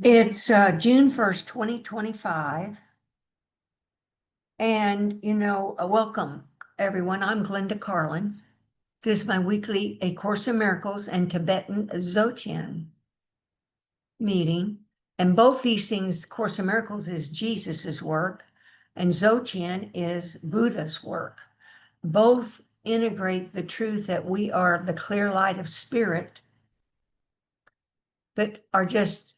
It's June 1st, 2025. And, welcome everyone. I'm Glenda Carlin. This is my weekly A Course in Miracles and Tibetan Dzogchen meeting. And both these things, Course in Miracles is Jesus's work, and Dzogchen is Buddha's work. Both integrate the truth that we are the clear light of spirit, but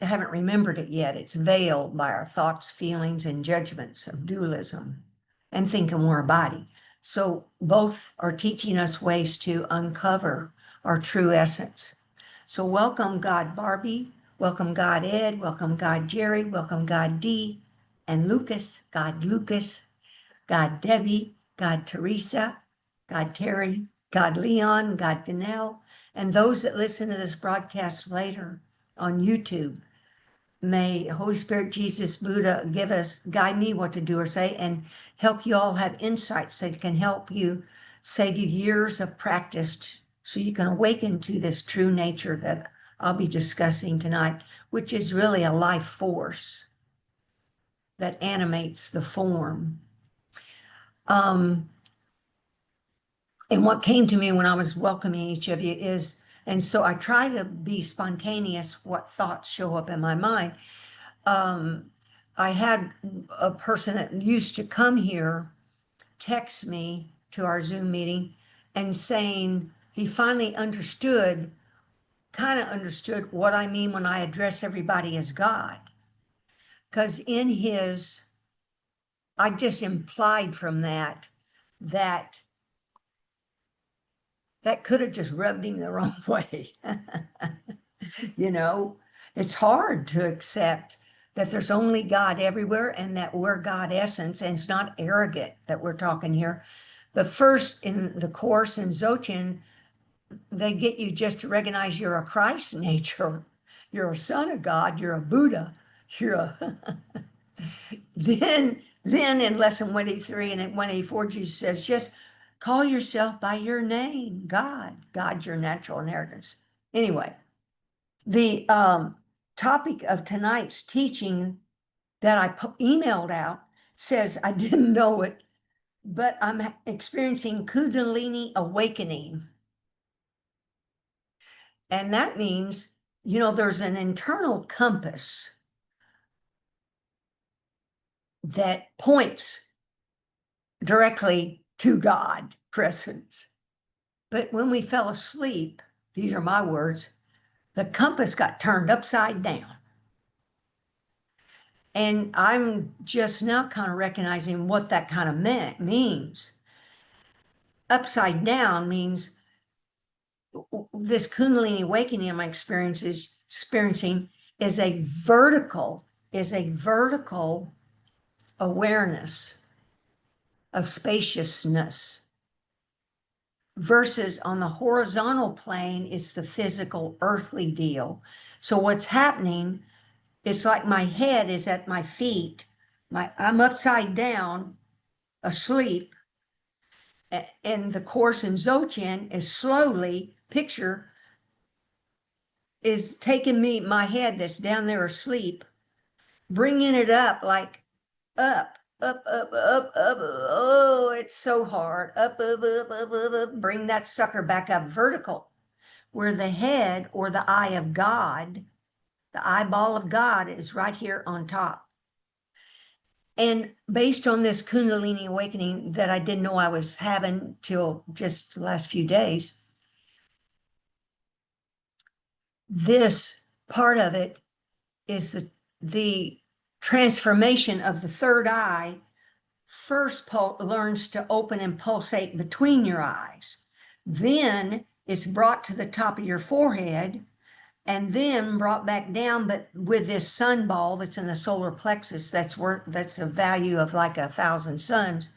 haven't remembered it yet. It's veiled by our thoughts, feelings, and judgments of dualism and thinking we're a body. So both are teaching us ways to uncover our true essence. So welcome God Barbie, welcome God Ed, welcome God Jerry, welcome God D, and Lucas, God Debbie, God Teresa, God Terry, God Leon, God Danelle, and those that listen to this broadcast later on YouTube. May Holy Spirit, Jesus, Buddha guide me what to do or say, and help you all have insights that can help you save you years of practice so you can awaken to this true nature that I'll be discussing tonight, which is really a life force that animates the form. And what came to me when I was welcoming each of you is, and so I try to be spontaneous, what thoughts show up in my mind. I had a person that used to come here text me to our Zoom meeting and saying he finally kind of understood what I mean when I address everybody as God. Because I just implied from that could have just rubbed him the wrong way. It's hard to accept that there's only God everywhere and that we're God essence, and it's not arrogant that we're talking here. But first, in the Course in Dzogchen, they get you just to recognize you're a Christ nature. You're a son of God. You're a Buddha. Then in lesson 183 and at 184, Jesus says, just call yourself by your name, God. God's your natural inheritance. Anyway, the topic of tonight's teaching that I emailed out says, I didn't know it, but I'm experiencing Kundalini awakening. And that means, there's an internal compass that points directly to God presence. But when we fell asleep, these are my words, the compass got turned upside down. And I'm just now kind of recognizing what that kind of means. Upside down means this Kundalini awakening I'm experiencing is a vertical awareness of spaciousness, versus on the horizontal plane, it's the physical earthly deal. So what's happening, it's like my head is at my feet. I'm upside down, asleep. And the Course in Dzogchen is slowly, is taking my head that's down there asleep, bringing it up, like up. Oh, it's so hard. Up, bring that sucker back up vertical, where the head or the eye of God, the eyeball of God, is right here on top. And based on this Kundalini awakening that I didn't know I was having till just the last few days, this part of it is the transformation of the third eye. First learns to open and pulsate between your eyes. Then it's brought to the top of your forehead and then brought back down, but with this sun ball that's in the solar plexus, that's a value of like 1,000 suns.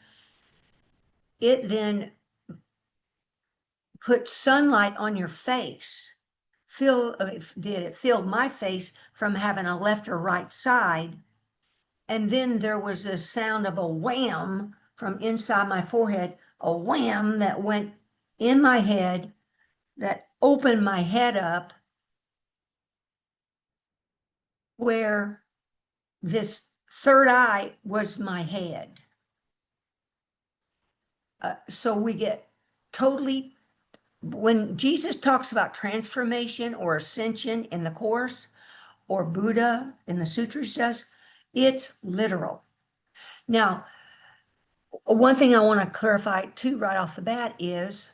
It then puts sunlight on your face. It filled my face from having a left or right side. And then there was a sound of a wham from inside my forehead, a wham that went in my head, that opened my head up. where this third eye was my head. So we get totally, when Jesus talks about transformation or ascension in the Course, or Buddha in the Sutras does, it's literal. Now, one thing I want to clarify too right off the bat is,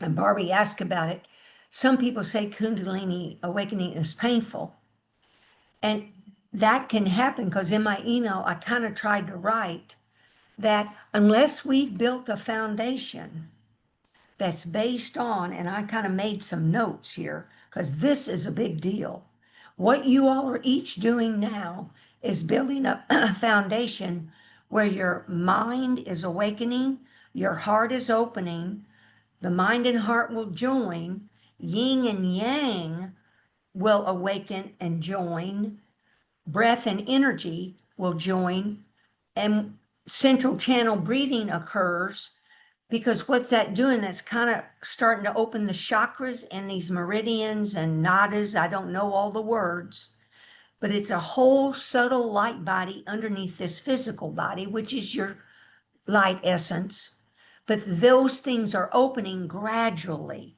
and Barbie asked about it, some people say Kundalini awakening is painful. And that can happen because in my email, I kind of tried to write that unless we've built a foundation that's based on, and I kind of made some notes here because this is a big deal. What you all are each doing now is building up a foundation where your mind is awakening, your heart is opening, the mind and heart will join, yin and yang will awaken and join, breath and energy will join, and central channel breathing occurs, because what's that doing? That's kind of starting to open the chakras and these meridians and nadas. I don't know all the words, but it's a whole subtle light body underneath this physical body, which is your light essence. But those things are opening gradually.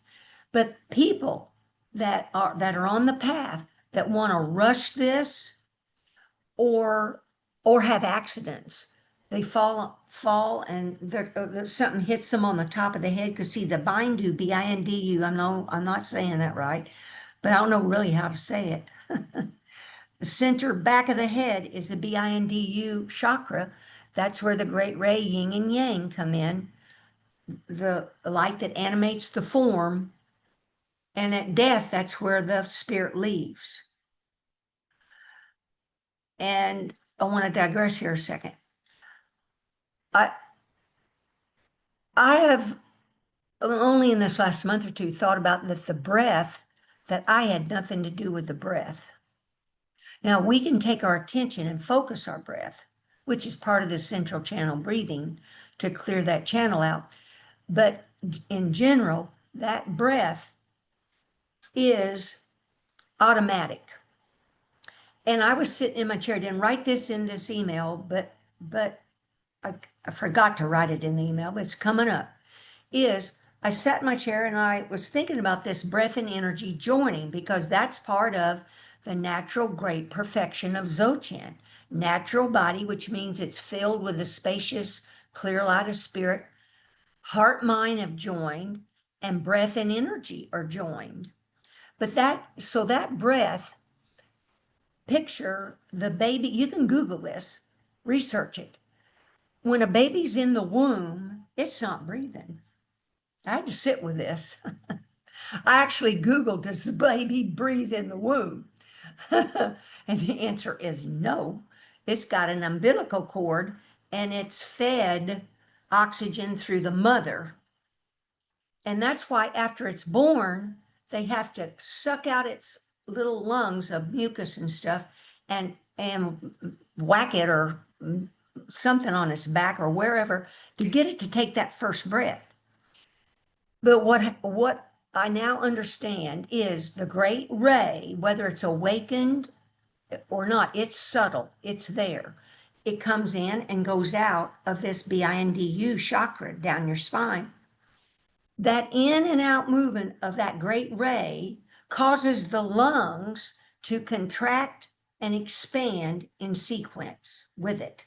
But people that are on the path that want to rush this, or have accidents. They fall and something hits them on the top of the head. Because see, the bindu, B-I-N-D-U, I'm not saying that right, but I don't know really how to say it. The center back of the head is the B-I-N-D-U chakra. That's where the great ray yin and yang come in, the light that animates the form. And at death, that's where the spirit leaves. And I want to digress here a second. I have only in this last month or two thought about that the breath, that I had nothing to do with the breath. Now we can take our attention and focus our breath, which is part of the central channel breathing to clear that channel out. But in general, that breath is automatic. And I was sitting in my chair, I didn't write this in this email, but I forgot to write it in the email, but it's coming up. I sat in my chair and I was thinking about this breath and energy joining, because that's part of the natural great perfection of Dzogchen. Natural body, which means it's filled with a spacious, clear light of spirit. Heart, mind have joined, and breath and energy are joined. But that breath, picture the baby, you can Google this, research it. When a baby's in the womb, it's not breathing. I had to sit with this. I actually Googled, does the baby breathe in the womb? And the answer is no. It's got an umbilical cord and it's fed oxygen through the mother. And that's why after it's born, they have to suck out its little lungs of mucus and stuff and whack it or something on its back or wherever to get it to take that first breath. But what I now understand is the great ray, whether it's awakened or not, it's subtle, it's there. It comes in and goes out of this BINDU chakra down your spine. That in and out movement of that great ray causes the lungs to contract and expand in sequence with it.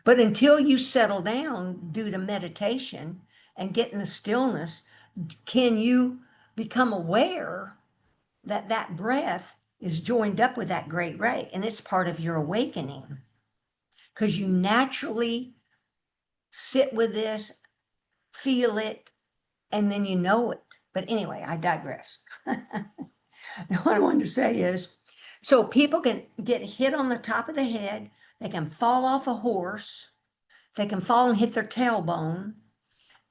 But until you settle down due to meditation and get in the stillness, can you become aware that that breath is joined up with that great ray, and it's part of your awakening, because you naturally sit with this, feel it, and then you know it. But anyway, I digress. What I wanted to say is, so people can get hit on the top of the head, they can fall off a horse, they can fall and hit their tailbone.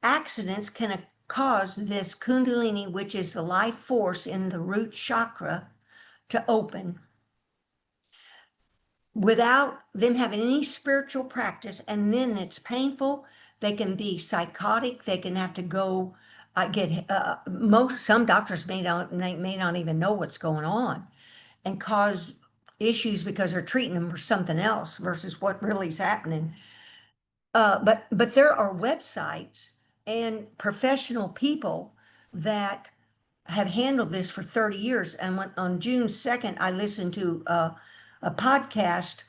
Accidents can cause this Kundalini, which is the life force in the root chakra, to open without them having any spiritual practice. And then it's painful. They can be psychotic. They can have to go I get some doctors may not even know what's going on and cause issues because they're treating them for something else versus what really is happening. But there are websites and professional people that have handled this for 30 years. And on June 2nd, I listened to a podcast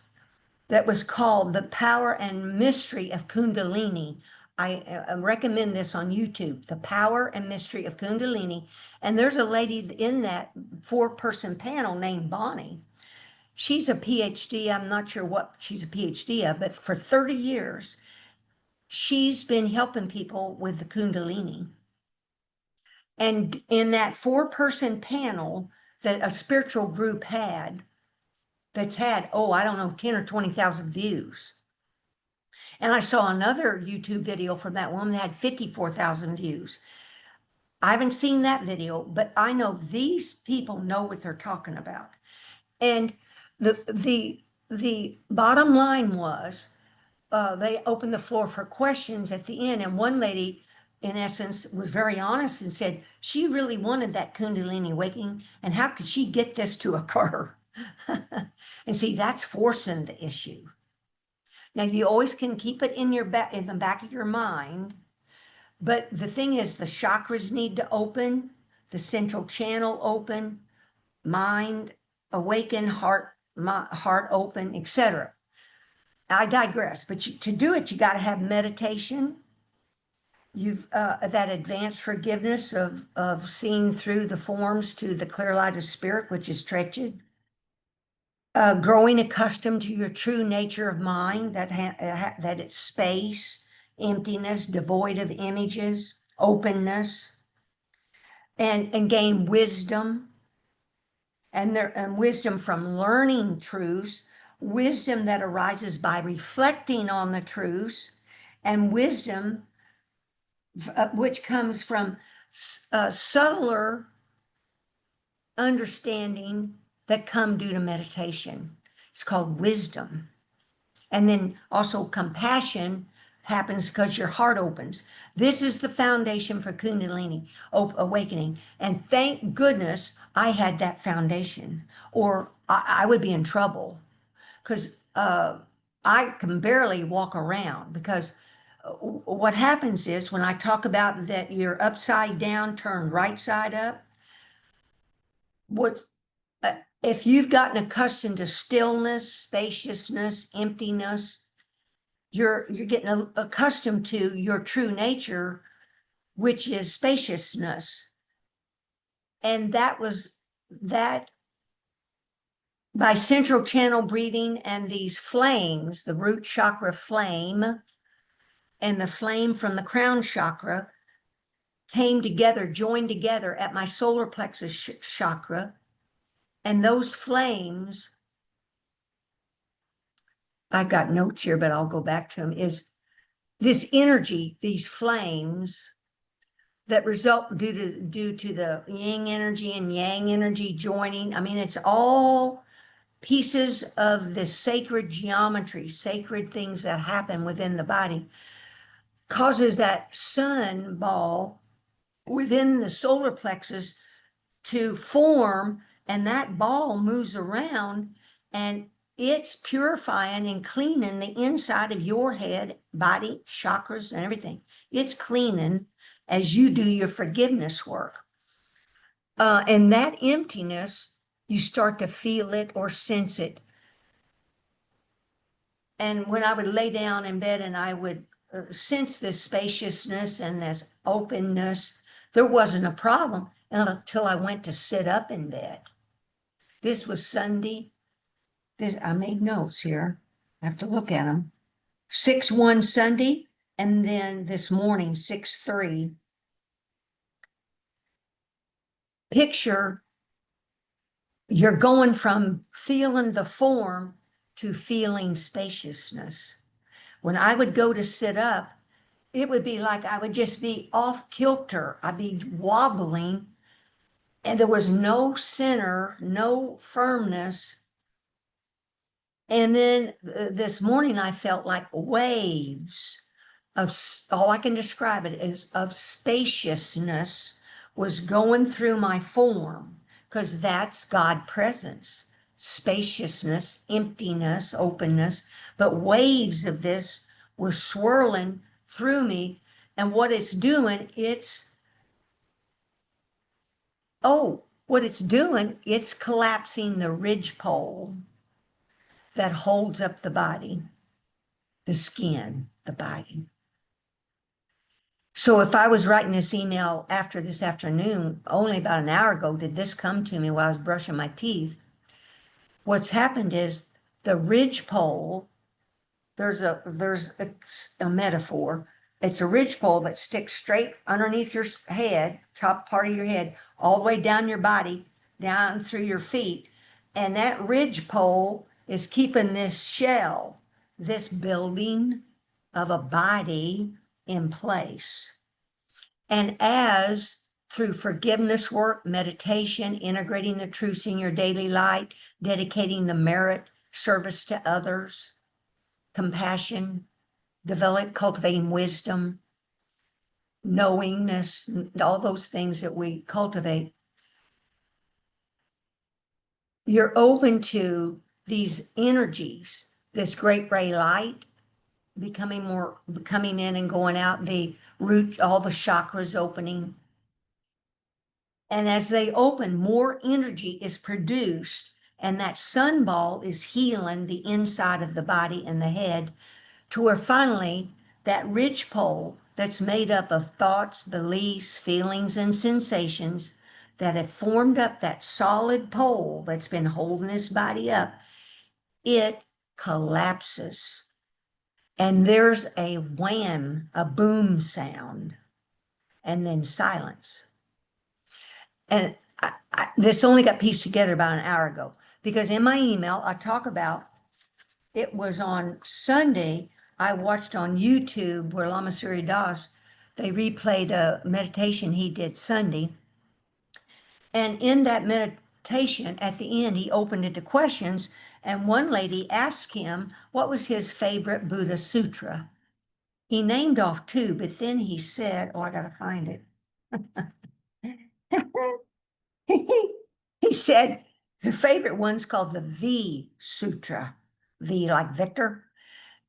that was called The Power and Mystery of Kundalini. I recommend this on YouTube, The Power and Mystery of Kundalini. And there's a lady in that 4-person panel named Bonnie. She's a PhD. I'm not sure what she's a PhD of, but for 30 years, she's been helping people with the Kundalini. And in that 4-person panel that a spiritual group had, that's had, oh, I don't know, 10 or 20,000 views. And I saw another YouTube video from that woman that had 54,000 views. I haven't seen that video, but I know these people know what they're talking about. And the bottom line was, they opened the floor for questions at the end, and one lady, in essence, was very honest and said she really wanted that Kundalini awakening, and how could she get this to occur? And see, that's forcing the issue. Now, you always can keep it in the back of your mind, but the thing is, the chakras need to open, the central channel open, mind awaken, heart open, etc. I digress, but to do it, you got to have meditation. You've that advanced forgiveness of seeing through the forms to the clear light of spirit, which is Trechod. Growing accustomed to your true nature of mind, that it's space, emptiness, devoid of images, openness, and gain wisdom, and wisdom from learning truths, wisdom that arises by reflecting on the truths, and wisdom which comes from subtler understanding that come due to meditation. It's called wisdom. And then also compassion happens because your heart opens. This is the foundation for Kundalini awakening. And thank goodness I had that foundation, or I would be in trouble, because I can barely walk around. Because what happens is, when I talk about that you're upside down, turned right side up, what's if you've gotten accustomed to stillness, spaciousness, emptiness, you're getting accustomed to your true nature, which is spaciousness. And that by central channel breathing and these flames, the root chakra flame and the flame from the crown chakra came together, joined together at my solar plexus chakra. And those flames, I've got notes here, but I'll go back to them, is this energy, these flames that result due to the yin energy and yang energy joining. I mean, it's all pieces of this sacred geometry, sacred things that happen within the body, causes that sun ball within the solar plexus to form, and that ball moves around, and it's purifying and cleaning the inside of your head, body, chakras, and everything. It's cleaning as you do your forgiveness work. And that emptiness, you start to feel it or sense it. And when I would lay down in bed and I would sense this spaciousness and this openness, there wasn't a problem until I went to sit up in bed. This was Sunday. I made notes here. I have to look at them. 6/1 Sunday, and then this morning, 6/3. Picture you're going from feeling the form to feeling spaciousness. When I would go to sit up, it would be like I would just be off kilter. I'd be wobbling, and there was no center, no firmness. And then this morning I felt like waves all I can describe it is of spaciousness was going through my form, because that's God presence, spaciousness, emptiness, openness. But waves of this were swirling through me. And what it's doing, it's collapsing the ridgepole that holds up the body, the skin, the body. So if I was writing this email after this afternoon, only about an hour ago, did this come to me while I was brushing my teeth? What's happened is the ridgepole, there's a metaphor. It's a ridgepole that sticks straight underneath your head, top part of your head, all the way down your body, down through your feet. And that ridgepole is keeping this shell, this building of a body in place. And as through forgiveness work, meditation, integrating the truths in your daily life, dedicating the merit, service to others, compassion, cultivating wisdom, knowingness, all those things that we cultivate, you're open to these energies, this great ray light coming in and going out, the root, all the chakras opening. And as they open, more energy is produced, and that sun ball is healing the inside of the body and the head, to where finally that ridge pole that's made up of thoughts, beliefs, feelings, and sensations that have formed up that solid pole that's been holding this body up, it collapses. And there's a wham, a boom sound, and then silence. And this only got pieced together about an hour ago, because in my email, I talk about, it was on Sunday, I watched on YouTube where Lama Surya Das, they replayed a meditation he did Sunday. And in that meditation, at the end, he opened it to questions. And one lady asked him, what was his favorite Buddha sutra? He named off two, but then he said, oh, I got to find it. He said the favorite one's called the V Sutra, V like Victor,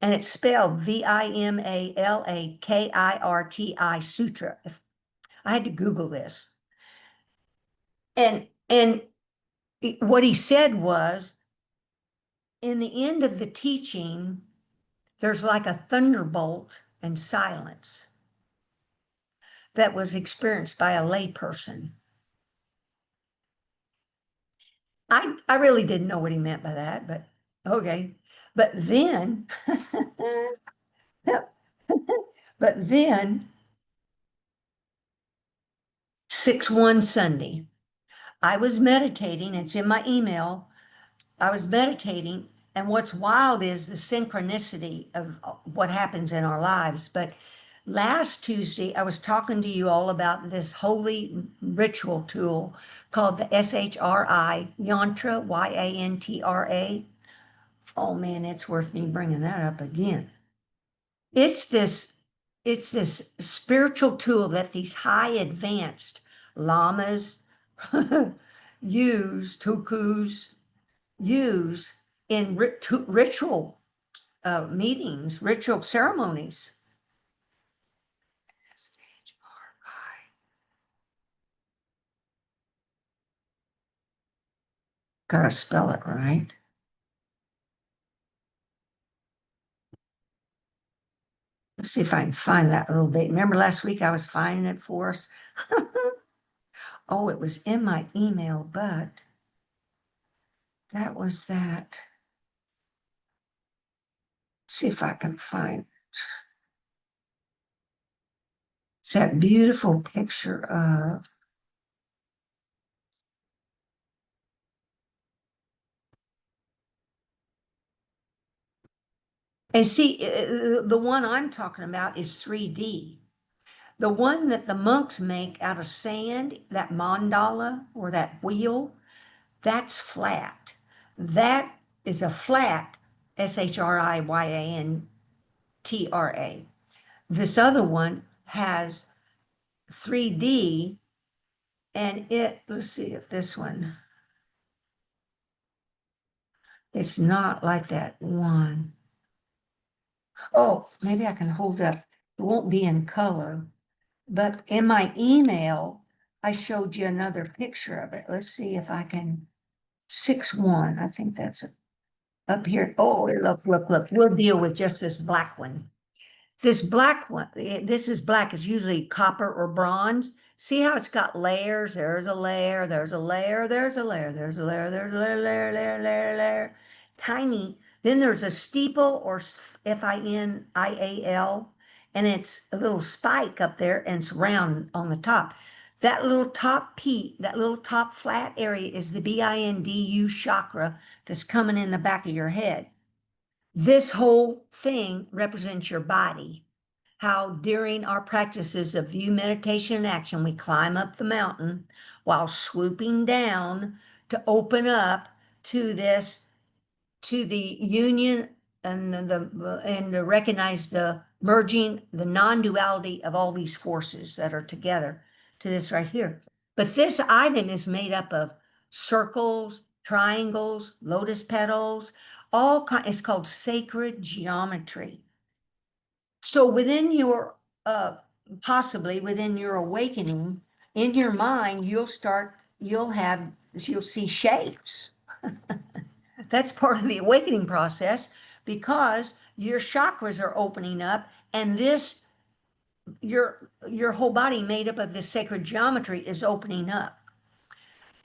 and it's spelled Vimalakirti Sutra. I had to Google this. And what he said was, in the end of the teaching, there's like a thunderbolt and silence that was experienced by a layperson. I really didn't know what he meant by that, but okay. But then, but then 6/1 Sunday, I was meditating. It's in my email. I was meditating, and what's wild is the synchronicity of what happens in our lives. But last Tuesday, I was talking to you all about this holy ritual tool called the SHRI, Yantra, Yantra. Oh man, it's worth me bringing that up again. It's this, it's this spiritual tool that these high advanced lamas tukus use in ritual meetings, ritual ceremonies. Gotta spell it right. Let's see if I can find that little bit. Remember last week I was finding it for us? Oh, it was in my email, but that was that. Let's see if I can find it. It's that beautiful picture of, and see, the one I'm talking about is 3D. The one that the monks make out of sand, that mandala or that wheel, that's flat. That is a flat, SHRIYANTRA. This other one has 3D, and let's see if this one, it's not like that one. Oh, maybe I can hold up. It won't be in color, but in my email, I showed you another picture of it. Let's see if I can, 6-1, I think that's up here. Oh, look, we'll deal with just this black one. This black one, this is black, it's usually copper or bronze. See how it's got layers? There's a layer, there's a layer, there's a layer, there's a layer, there's a layer. Tiny. Then there's a steeple or FINIAL, and it's a little spike up there and it's round on the top. That little top peak, that little top flat area is the BINDU chakra that's coming in the back of your head. This whole thing represents your body. How during our practices of view, meditation, and action, we climb up the mountain while swooping down to open up to this, to the union and and to recognize the merging, the non-duality of all these forces that are together to this right here. But this item is made up of circles, triangles, lotus petals, it's called sacred geometry. So within your, possibly within your awakening, in your mind, you'll see shapes. That's part of the awakening process because your chakras are opening up, and your whole body made up of this sacred geometry is opening up.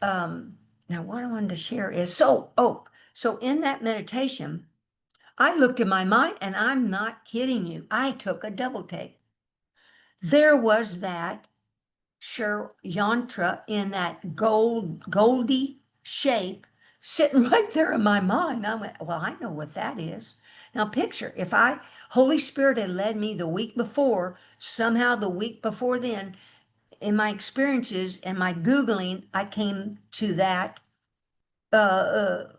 Now what I wanted to share is, so in that meditation, I looked in my mind, and I'm not kidding you. I took a double take. There was that yantra in that goldy shape sitting right there in my mind. I went, well, I know what that is. Now picture, if Holy Spirit had led me the week before, somehow the week before then, in my experiences and my Googling, I came to that a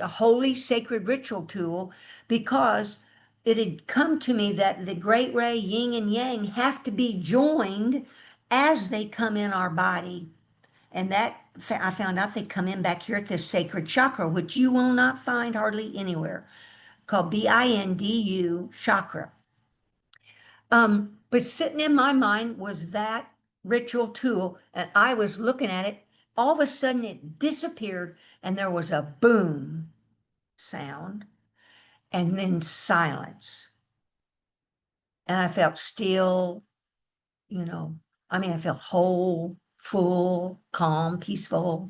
holy sacred ritual tool, because it had come to me that the great ray yin and yang have to be joined as they come in our body. And that I found out they come in back here at this sacred chakra, which you will not find hardly anywhere, called BINDU chakra. But sitting in my mind was that ritual tool, and I was looking at it. All of a sudden it disappeared, and there was a boom sound, and then silence. And I felt still, I felt whole, full, calm, peaceful.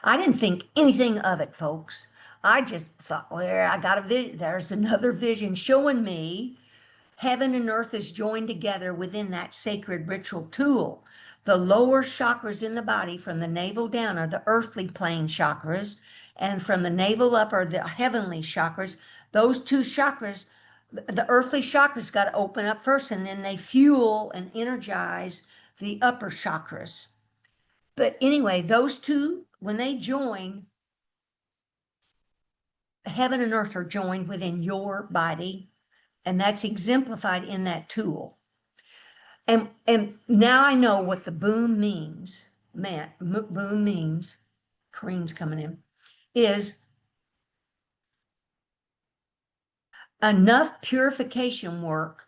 I didn't think anything of it, folks. I just thought, well, I got a vision. There's another vision showing me heaven and earth is joined together within that sacred ritual tool. The lower chakras in the body from the navel down are the earthly plane chakras, and from the navel up are the heavenly chakras. Those two chakras, the earthly chakras got to open up first, and then they fuel and energize the upper chakras. But anyway, those two, when they join, heaven and earth are joined within your body, and that's exemplified in that tool. And now I know what the boom means. Boom means, Kareem's coming in, is enough purification work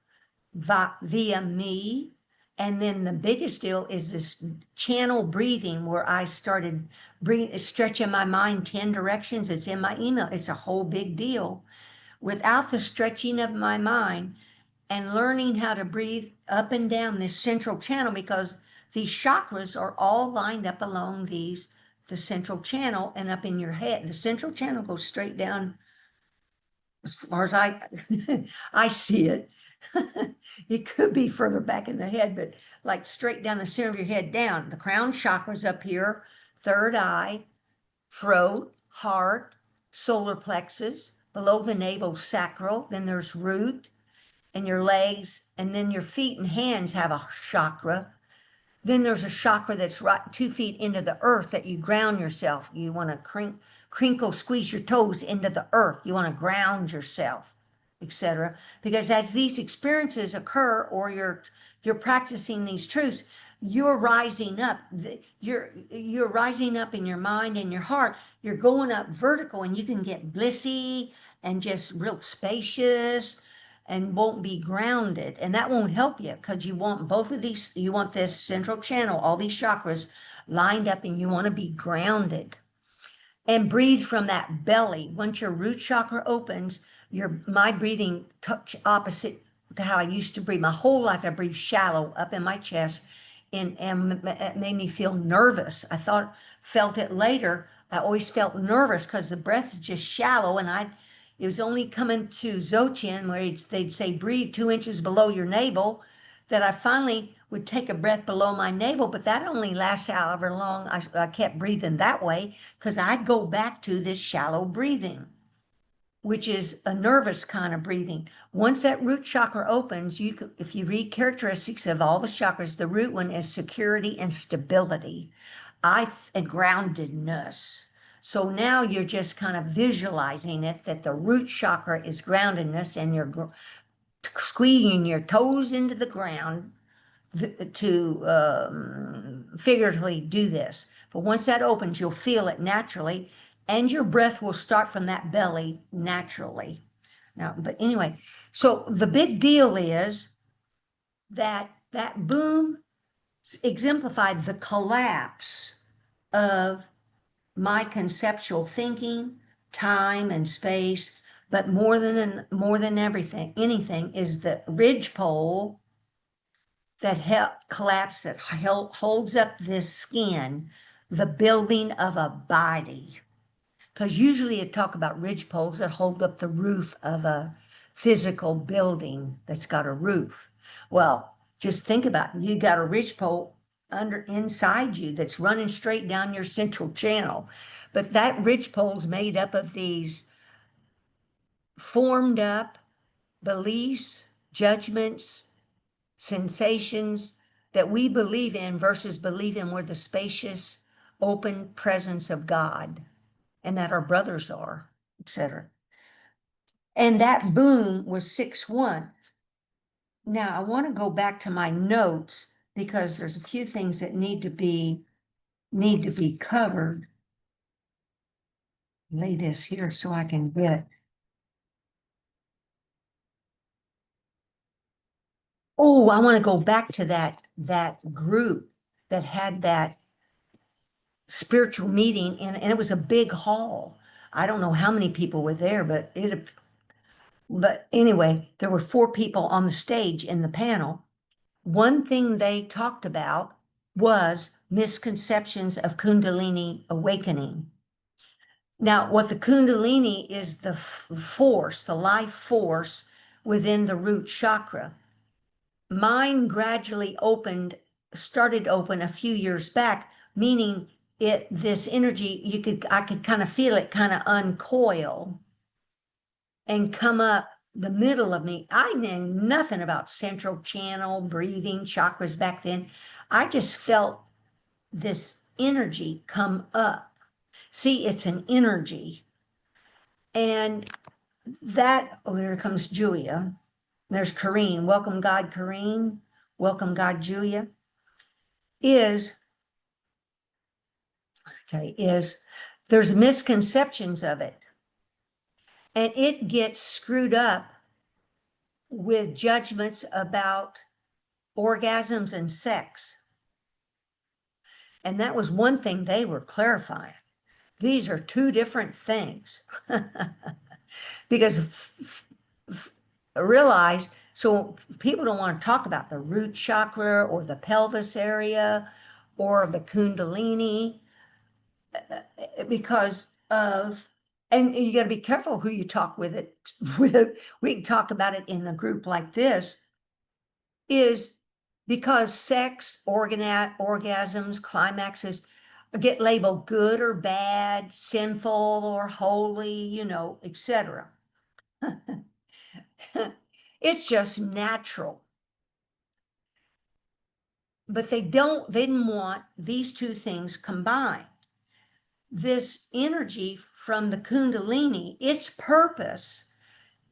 via me. And then the biggest deal is this channel breathing, where I started stretching my mind 10 directions. It's in my email. It's a whole big deal. Without the stretching of my mind and learning how to breathe up and down this central channel, because these chakras are all lined up along the central channel and up in your head. The central channel goes straight down as far as I see it. It could be further back in the head, but like straight down the center of your head down. The crown chakra's up here, third eye, throat, heart, solar plexus, below the navel, sacral, then there's root, and your legs, and then your feet and hands have a chakra. Then there's a chakra that's right 2 feet into the earth that you ground yourself. You want to crinkle, squeeze your toes into the earth. You want to ground yourself. etc. Because as these experiences occur, or you're practicing these truths, you're rising up. You're rising up in your mind and your heart. You're going up vertical, and you can get blissy and just real spacious, and won't be grounded. And that won't help you, because you want both of these. You want this central channel, all these chakras lined up, and you want to be grounded. And breathe from that belly. Once your root chakra opens, my breathing touch opposite to how I used to breathe. My whole life, I breathed shallow up in my chest, and it made me feel nervous. Felt it later. I always felt nervous because the breath is just shallow, and it was only coming to Dzogchen where they'd say breathe 2 inches below your navel, that I finally would take a breath below my navel. But that only lasts however long I kept breathing that way, because I'd go back to this shallow breathing, which is a nervous kind of breathing. Once that root chakra opens, if you read characteristics of all the chakras, the root one is security and stability, and groundedness. So now you're just kind of visualizing it, that the root chakra is groundedness, and you're squeezing your toes into the ground to figuratively do this. But once that opens, you'll feel it naturally, and your breath will start from that belly naturally. Now, but anyway, so the big deal is that boom exemplified the collapse of my conceptual thinking, time and space. But more than anything is the ridgepole that collapse, that holds up this skin, the building of a body. Because usually you talk about ridge poles that hold up the roof of a physical building that's got a roof. Well, just think about it. You got a ridge pole inside you that's running straight down your central channel. But that ridge pole's made up of these formed up beliefs, judgments, sensations that we believe in versus believe in we're the spacious, open presence of God, and that our brothers are, etc. And that boom was 6-1. Now, I want to go back to my notes, because there's a few things that need to be covered. Lay this here so I can get. Oh, I want to go back to that group that had that spiritual meeting, and it was a big hall. I don't know how many people were there, but anyway, there were 4 people on the stage in the panel. One thing they talked about was misconceptions of Kundalini awakening. Now, what the Kundalini is, the force, the life force within the root chakra. Mine gradually started open a few years back, meaning this energy, I could kind of feel it kind of uncoil and come up the middle of me. I knew nothing about central channel, breathing, chakras back then. I just felt this energy come up. See, it's an energy. And here comes Julia. There's Corrine. Welcome, God, Corrine. Welcome, God, Julia. There's misconceptions of it. And it gets screwed up with judgments about orgasms and sex. And that was one thing they were clarifying. These are 2 different things. Because realize, so people don't want to talk about the root chakra or the pelvis area or the Kundalini, because of, and you got to be careful who you talk with it with. We can talk about it in a group like this, is because sex, orgasms, climaxes get labeled good or bad, sinful or holy, etc. It's just natural. But they didn't want these 2 things combined. This energy from the Kundalini, its purpose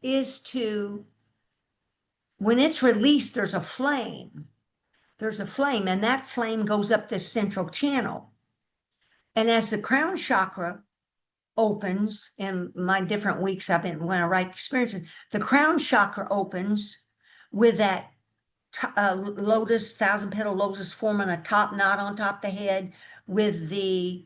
is to, when it's released, there's a flame. There's a flame, and that flame goes up this central channel. And as the crown chakra opens, in my different weeks I've been, when I write experiences, the crown chakra opens with that lotus, thousand petal lotus forming a top knot on top of the head, with the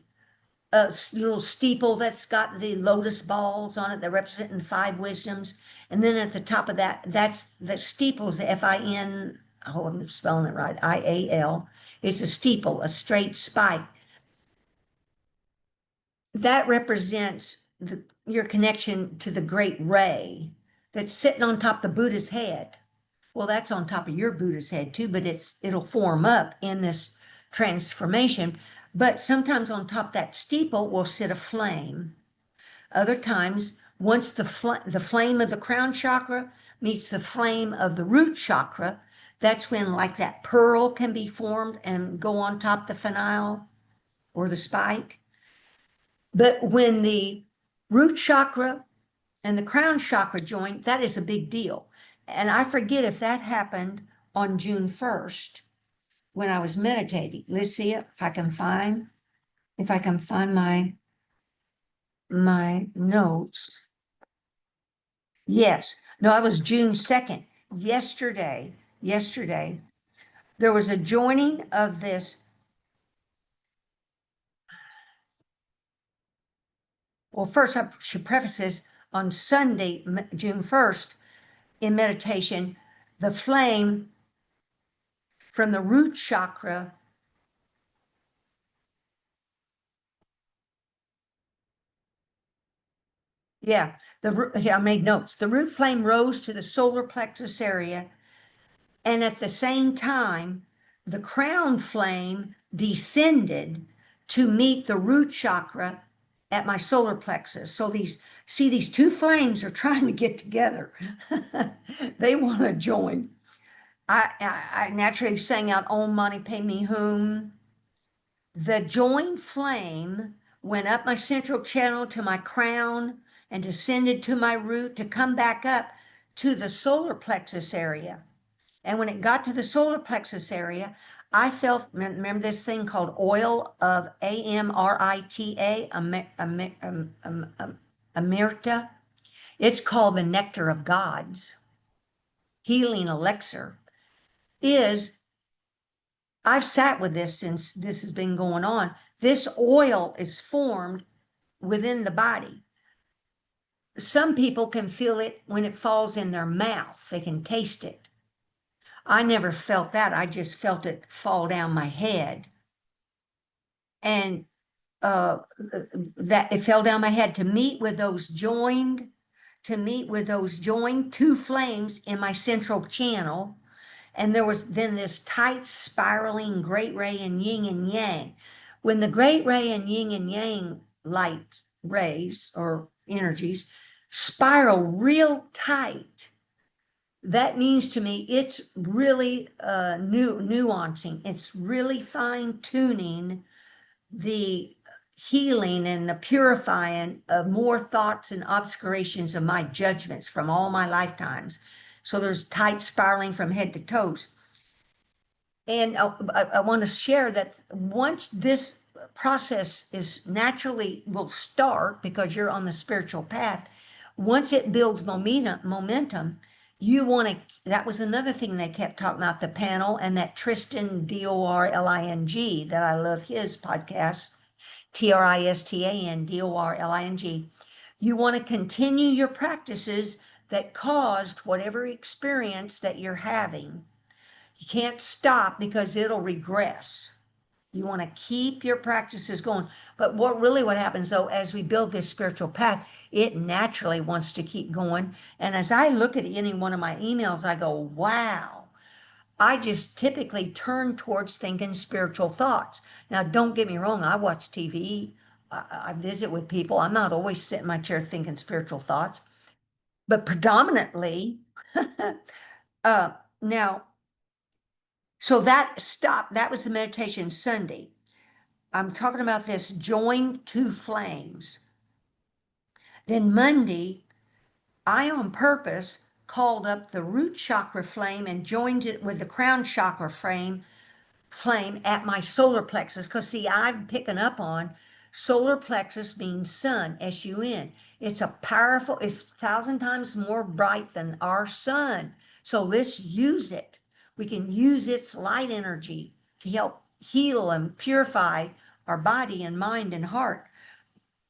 little steeple that's got the lotus balls on it that represent the five wisdoms. And then at the top of that, that's the steeple's the Fin. Oh, I'm spelling it right. IAL. It's a steeple, a straight spike. That represents your connection to the great ray that's sitting on top of the Buddha's head. Well, that's on top of your Buddha's head too, but it'll form up in this transformation. But sometimes on top of that steeple will sit a flame. Other times, once the flame of the crown chakra meets the flame of the root chakra, that's when like that pearl can be formed and go on top of the finial or the spike. But when the root chakra and the crown chakra join, that is a big deal. And I forget if that happened on June 1st when I was meditating. Let's see if I can find my notes. Yes. No, it was June 2nd. Yesterday, there was a joining of this. Well, first I should preface this, on Sunday, June 1st, in meditation, the flame from the root chakra I made notes. The root flame rose to the solar plexus area, and at the same time, the crown flame descended to meet the root chakra at my solar plexus. So these two flames are trying to get together. They want to join. I naturally sang out Om Mani Padme Hum. The joined flame went up my central channel to my crown and descended to my root to come back up to the solar plexus area. And when it got to the solar plexus area, I felt, remember this thing called oil of Amrita, Amirta? It's called the nectar of gods. Healing elixir is, I've sat with this since this has been going on. This oil is formed within the body. Some people can feel it when it falls in their mouth. They can taste it. I never felt that. I just felt it fall down my head. And that it fell down my head to meet with those joined two flames in my central channel. And there was then this tight spiraling great ray and yin and yang. When the great ray and yin and yang light rays or energies spiral real tight, that means to me it's really nuancing. It's really fine tuning the healing and the purifying of more thoughts and obscurations of my judgments from all my lifetimes. So there's tight spiraling from head to toes. And I want to share that once this process is naturally will start, because you're on the spiritual path, once it builds momentum, you want to, that was another thing they kept talking about, the panel, and that Tristan, Dorling, that I love his podcast, Tristan, Dorling. You want to continue your practices that caused whatever experience that you're having. You can't stop because it'll regress. You want to keep your practices going. But what happens though, as we build this spiritual path, it naturally wants to keep going. And as I look at any one of my emails, I go, wow, I just typically turn towards thinking spiritual thoughts. Now, don't get me wrong. I watch TV. I visit with people. I'm not always sitting in my chair thinking spiritual thoughts, but predominantly, now, so that stopped. That was the meditation Sunday. I'm talking about this joined two flames. Then Monday, I on purpose called up the root chakra flame and joined it with the crown chakra flame at my solar plexus. Because see, I'm picking up on solar plexus means sun, S-U-N. It's a powerful, it's 1,000 times more bright than our sun. So let's use it. We can use its light energy to help heal and purify our body and mind and heart.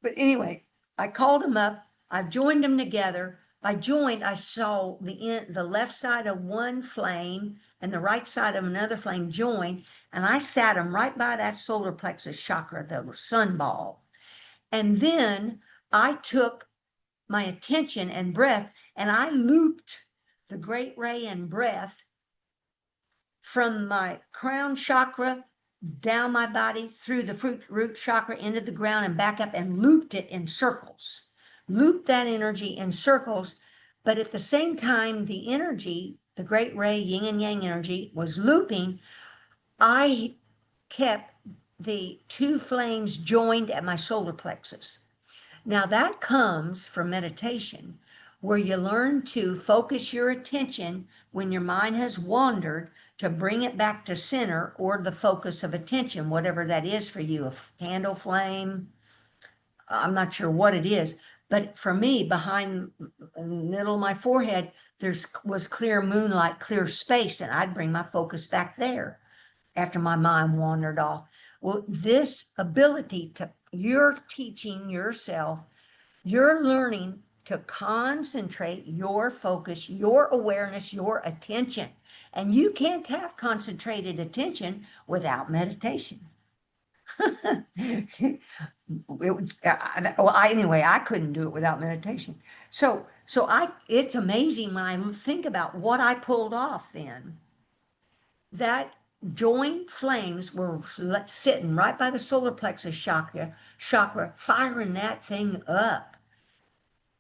But anyway, I called them up. I've joined them together. By joined, I saw the left side of one flame and the right side of another flame join, and I sat them right by that solar plexus chakra, the sun ball. And then I took my attention and breath, and I looped the great ray and breath from my crown chakra down my body through the root chakra into the ground and back up, and looped it in circles. Looped that energy in circles, but at the same time, the energy, the great ray, yin and yang energy, was looping. I kept the two flames joined at my solar plexus. Now that comes from meditation, where you learn to focus your attention when your mind has wandered, to bring it back to center, or the focus of attention, whatever that is for you, a candle flame. I'm not sure what it is, but for me, behind the middle of my forehead, was clear moonlight, clear space, and I'd bring my focus back there after my mind wandered off. Well, this ability you're teaching yourself, you're learning to concentrate your focus, your awareness, your attention. And you can't have concentrated attention without meditation. Anyway, I couldn't do it without meditation. So it's amazing when I think about what I pulled off then. That joint flames were sitting right by the solar plexus chakra, firing that thing up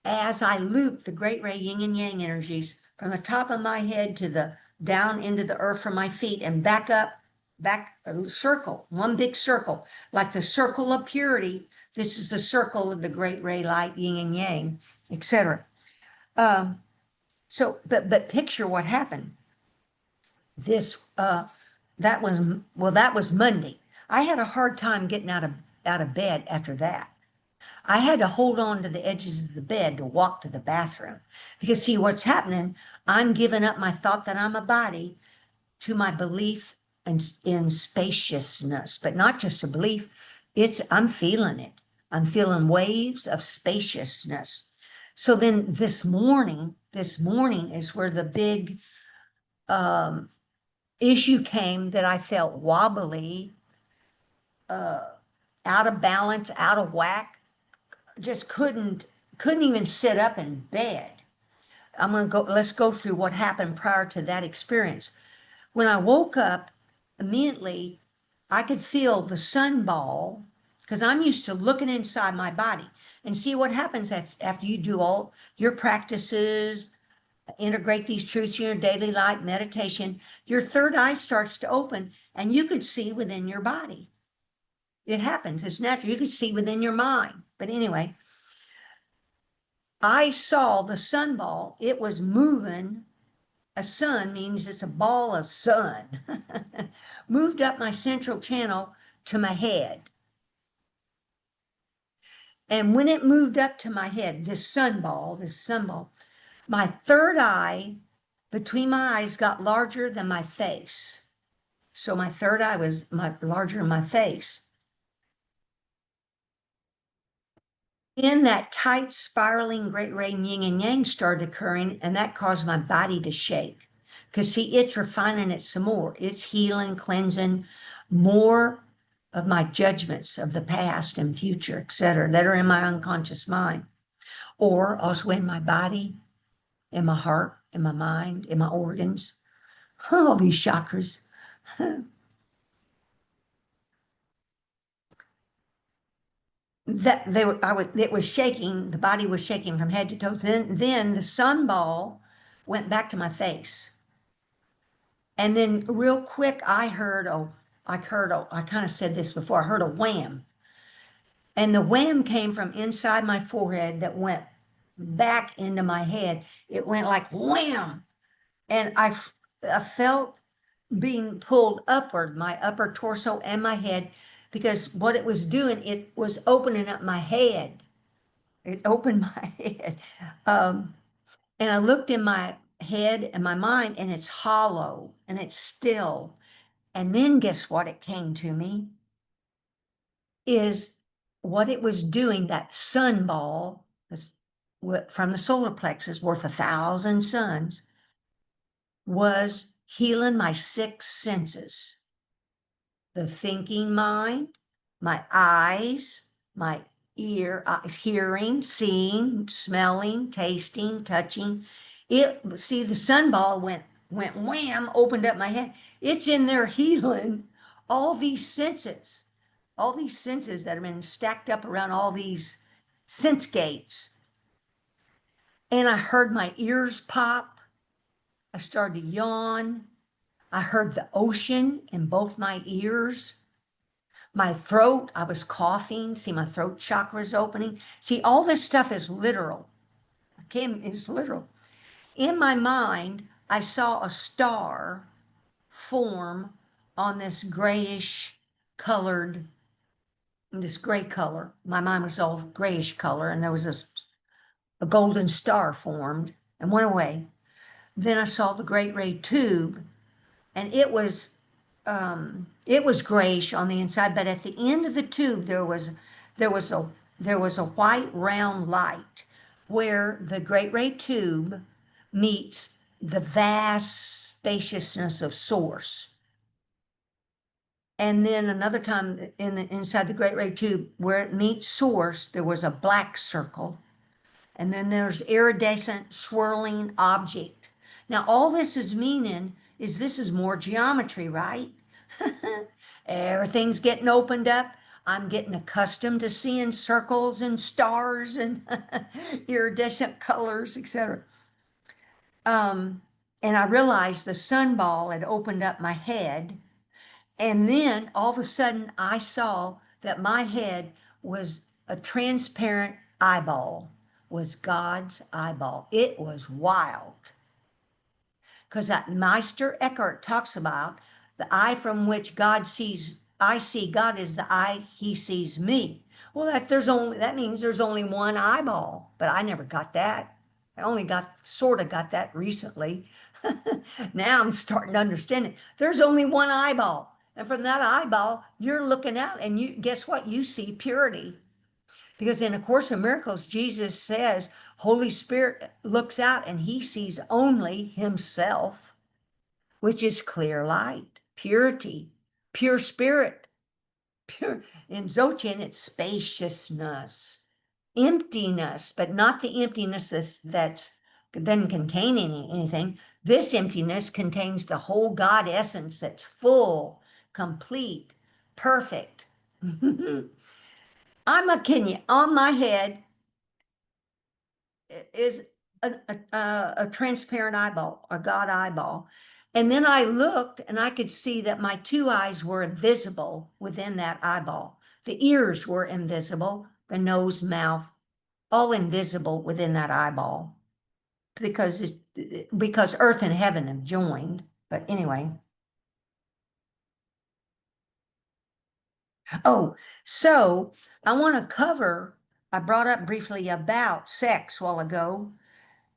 as I looped the great ray yin and yang energies from the top of my head to the down into the earth from my feet and back up, back a circle, one big circle, like the circle of purity. This is the circle of the great ray light, yin and yang, etc. But picture what happened. That was Monday. I had a hard time getting out of bed after that. I had to hold on to the edges of the bed to walk to the bathroom, because see what's happening. I'm giving up my thought that I'm a body to my belief in spaciousness, but not just a belief. I'm feeling it. I'm feeling waves of spaciousness. So then this morning is where the big issue came, that I felt wobbly, out of balance, out of whack, just couldn't even sit up in bed. Let's go through what happened prior to that experience. When I woke up, immediately I could feel the sun ball, because I'm used to looking inside my body. And see what happens after you do all your practices, integrate these truths in your daily life, meditation, your third eye starts to open and you could see within your body. It happens. It's natural. You could see within your mind. But anyway, I saw the sun ball. It was moving. A sun means it's a ball of sun. Moved up my central channel to my head. And when it moved up to my head, this sun ball, my third eye between my eyes got larger than my face. So my third eye was larger than my face. In that tight spiraling great ray yin and yang started occurring, and that caused my body to shake. Because see, it's refining it some more. It's healing, cleansing more of my judgments of the past and future, etc., that are in my unconscious mind, or also in my body, in my heart, in my mind, in my organs. All these chakras. It was shaking, the body was shaking from head to toes. Then the sun ball went back to my face. And then real quick, I kind of said this before, I heard a wham. And the wham came from inside my forehead that went back into my head. It went like wham. And I felt being pulled upward, my upper torso and my head, because what it was doing, it was opening up my head. It opened my head. And I looked in my head and my mind, and it's hollow and it's still. And then guess what? It came to me is what it was doing, that sun ball from the solar plexus worth 1,000 suns was healing my 6 senses, the thinking mind, my eyes, my hearing, seeing, smelling, tasting, touching. See, the sunball went wham, opened up my head. It's in there healing all these senses, that have been stacked up around all these sense gates. And I heard my ears pop. I started to yawn. I heard the ocean in both my ears. My throat, I was coughing. See, my throat chakra is opening. See, all this stuff is literal. It's literal. In my mind, I saw a star form on this grayish colored, this gray color. My mind was all grayish color, and there was a golden star formed and went away. Then I saw the great ray tube, and it was grayish on the inside, but at the end of the tube there was a white round light where the great ray tube meets the vast spaciousness of source. And then another time inside the great ray tube where it meets source, there was a black circle. And then there's iridescent swirling object. Now, all this is meaning is this is more geometry, right? Everything's getting opened up. I'm getting accustomed to seeing circles and stars and iridescent colors, etc. And I realized the sunball had opened up my head. And then all of a sudden I saw that my head was a transparent eyeball, was God's eyeball. It was wild. Because that Meister Eckhart talks about the eye from which God sees, I see God is the eye he sees me. Well, that means there's only one eyeball, but I never got that. I only sort of got that recently. Now I'm starting to understand it. There's only one eyeball. And from that eyeball, you're looking out, and guess what? You see purity. Because in A Course in Miracles, Jesus says, Holy Spirit looks out and he sees only himself, which is clear light, purity, pure spirit. Pure. In Dzogchen, it's spaciousness, emptiness, but not the emptiness that doesn't contain anything. This emptiness contains the whole God essence that's full, complete, perfect. I'm a Kenya. On my head is a transparent eyeball, a God eyeball. And then I looked and I could see that my 2 eyes were invisible within that eyeball. The ears were invisible, the nose, mouth, all invisible within that eyeball because earth and heaven have joined. But anyway. Oh, so I brought up briefly about sex a while ago,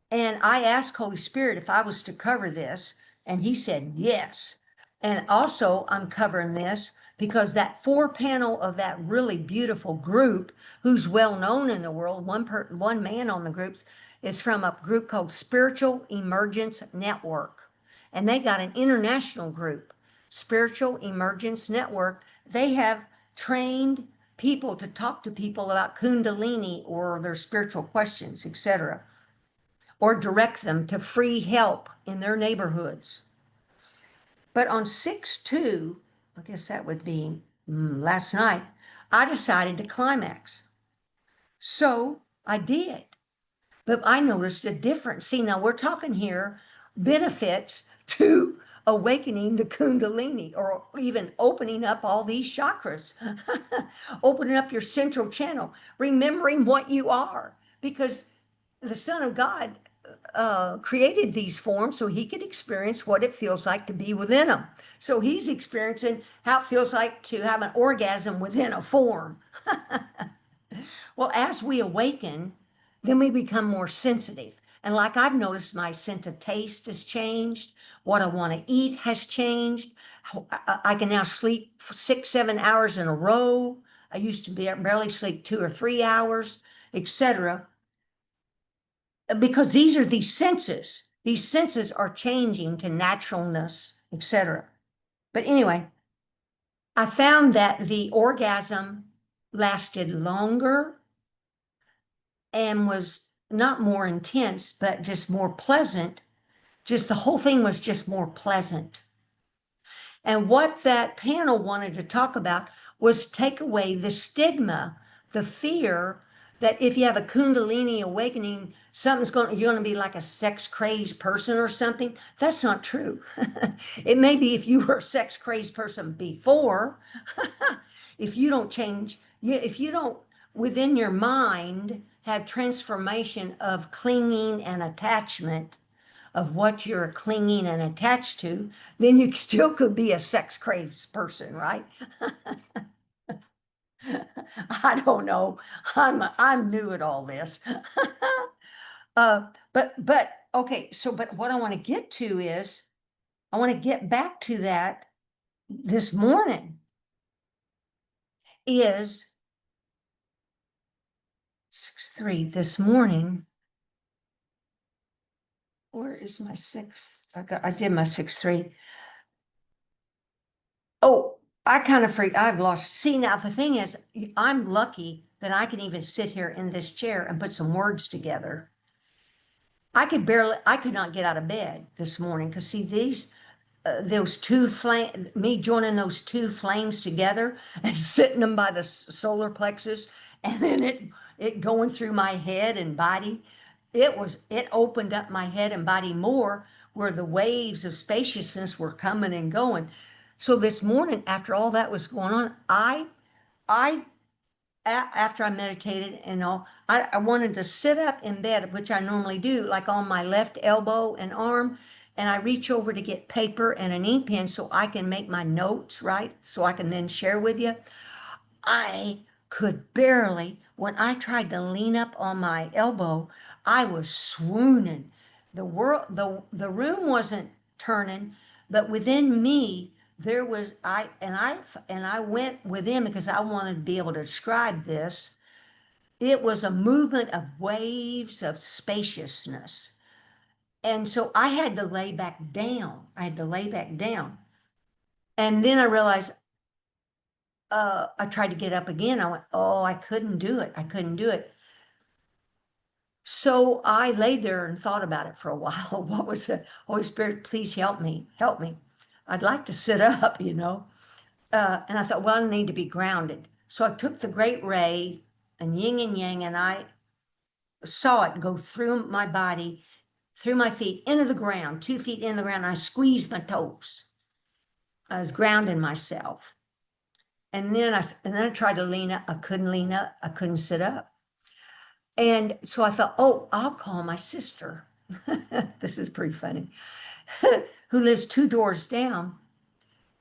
and I asked Holy Spirit if I was to cover this, and he said yes. And also I'm covering this because that 4 panel of that really beautiful group who's well known in the world, one man on the groups is from a group called Spiritual Emergence Network. And they got an international group, Spiritual Emergence Network. They have trained people to talk to people about Kundalini or their spiritual questions, etc., or direct them to free help in their neighborhoods. But on 6/2, I guess that would be last night, I decided to climax. So I did. But I noticed a difference. See, now we're talking here benefits to awakening the Kundalini or even opening up all these chakras, opening up your central channel, remembering what you are. Because the Son of God created these forms so he could experience what it feels like to be within them. So he's experiencing how it feels like to have an orgasm within a form. Well, as we awaken, then we become more sensitive. And like I've noticed, my sense of taste has changed. What I want to eat has changed. I can now sleep for 6, 7 hours in a row. I used to barely sleep 2 or 3 hours, etc. Because these are these senses. These senses are changing to naturalness, etc. But anyway, I found that the orgasm lasted longer and was not more intense, but just more pleasant. Just the whole thing was just more pleasant. And what that panel wanted to talk about was take away the stigma, the fear that if you have a Kundalini awakening, you're going to be like a sex crazed person or something. That's not true. It may be if you were a sex crazed person before, if you don't change, if you don't within your mind have transformation of clinging and attachment of what you're clinging and attached to, then you still could be a sex crazed person, right? I don't know. I'm new at all this. But okay. So, but what I want to get to is I want to get back to that this morning is 6:03 this morning. Where is my six? I did my 6:03. Oh, I kind of freak. I've lost. See, now the thing is, I'm lucky that I can even sit here in this chair and put some words together. I could not get out of bed this morning because see those two flame, me joining those two flames together and sitting them by the solar plexus, and then it going through my head and body. It opened up my head and body more, where the waves of spaciousness were coming and going. So this morning, after all that was going on, I after I meditated and all, I wanted to sit up in bed, which I normally do, like on my left elbow and arm, and I reach over to get paper and an ink pen so I can make my notes, right? So I can then share with you. I could barely, when I tried to lean up on my elbow, I was swooning. The room wasn't turning, but within me, there was, I went within because I wanted to be able to describe this. It was a movement of waves of spaciousness. And so I had to lay back down. I had to lay back down. And then I realized I tried to get up again. I went, oh, I couldn't do it. I couldn't do it. So I lay there and thought about it for a while. What was the Holy Spirit? Please help me. Help me. I'd like to sit up, you know. And I thought, well, I need to be grounded. So I took the great ray and yin and yang, and I saw it go through my body, through my feet, into the ground, 2 feet in the ground. I squeezed my toes. I was grounding myself. And then I tried to lean up. I couldn't lean up. I couldn't sit up. And so I thought, oh, I'll call my sister. This is pretty funny. Who lives 2 doors down,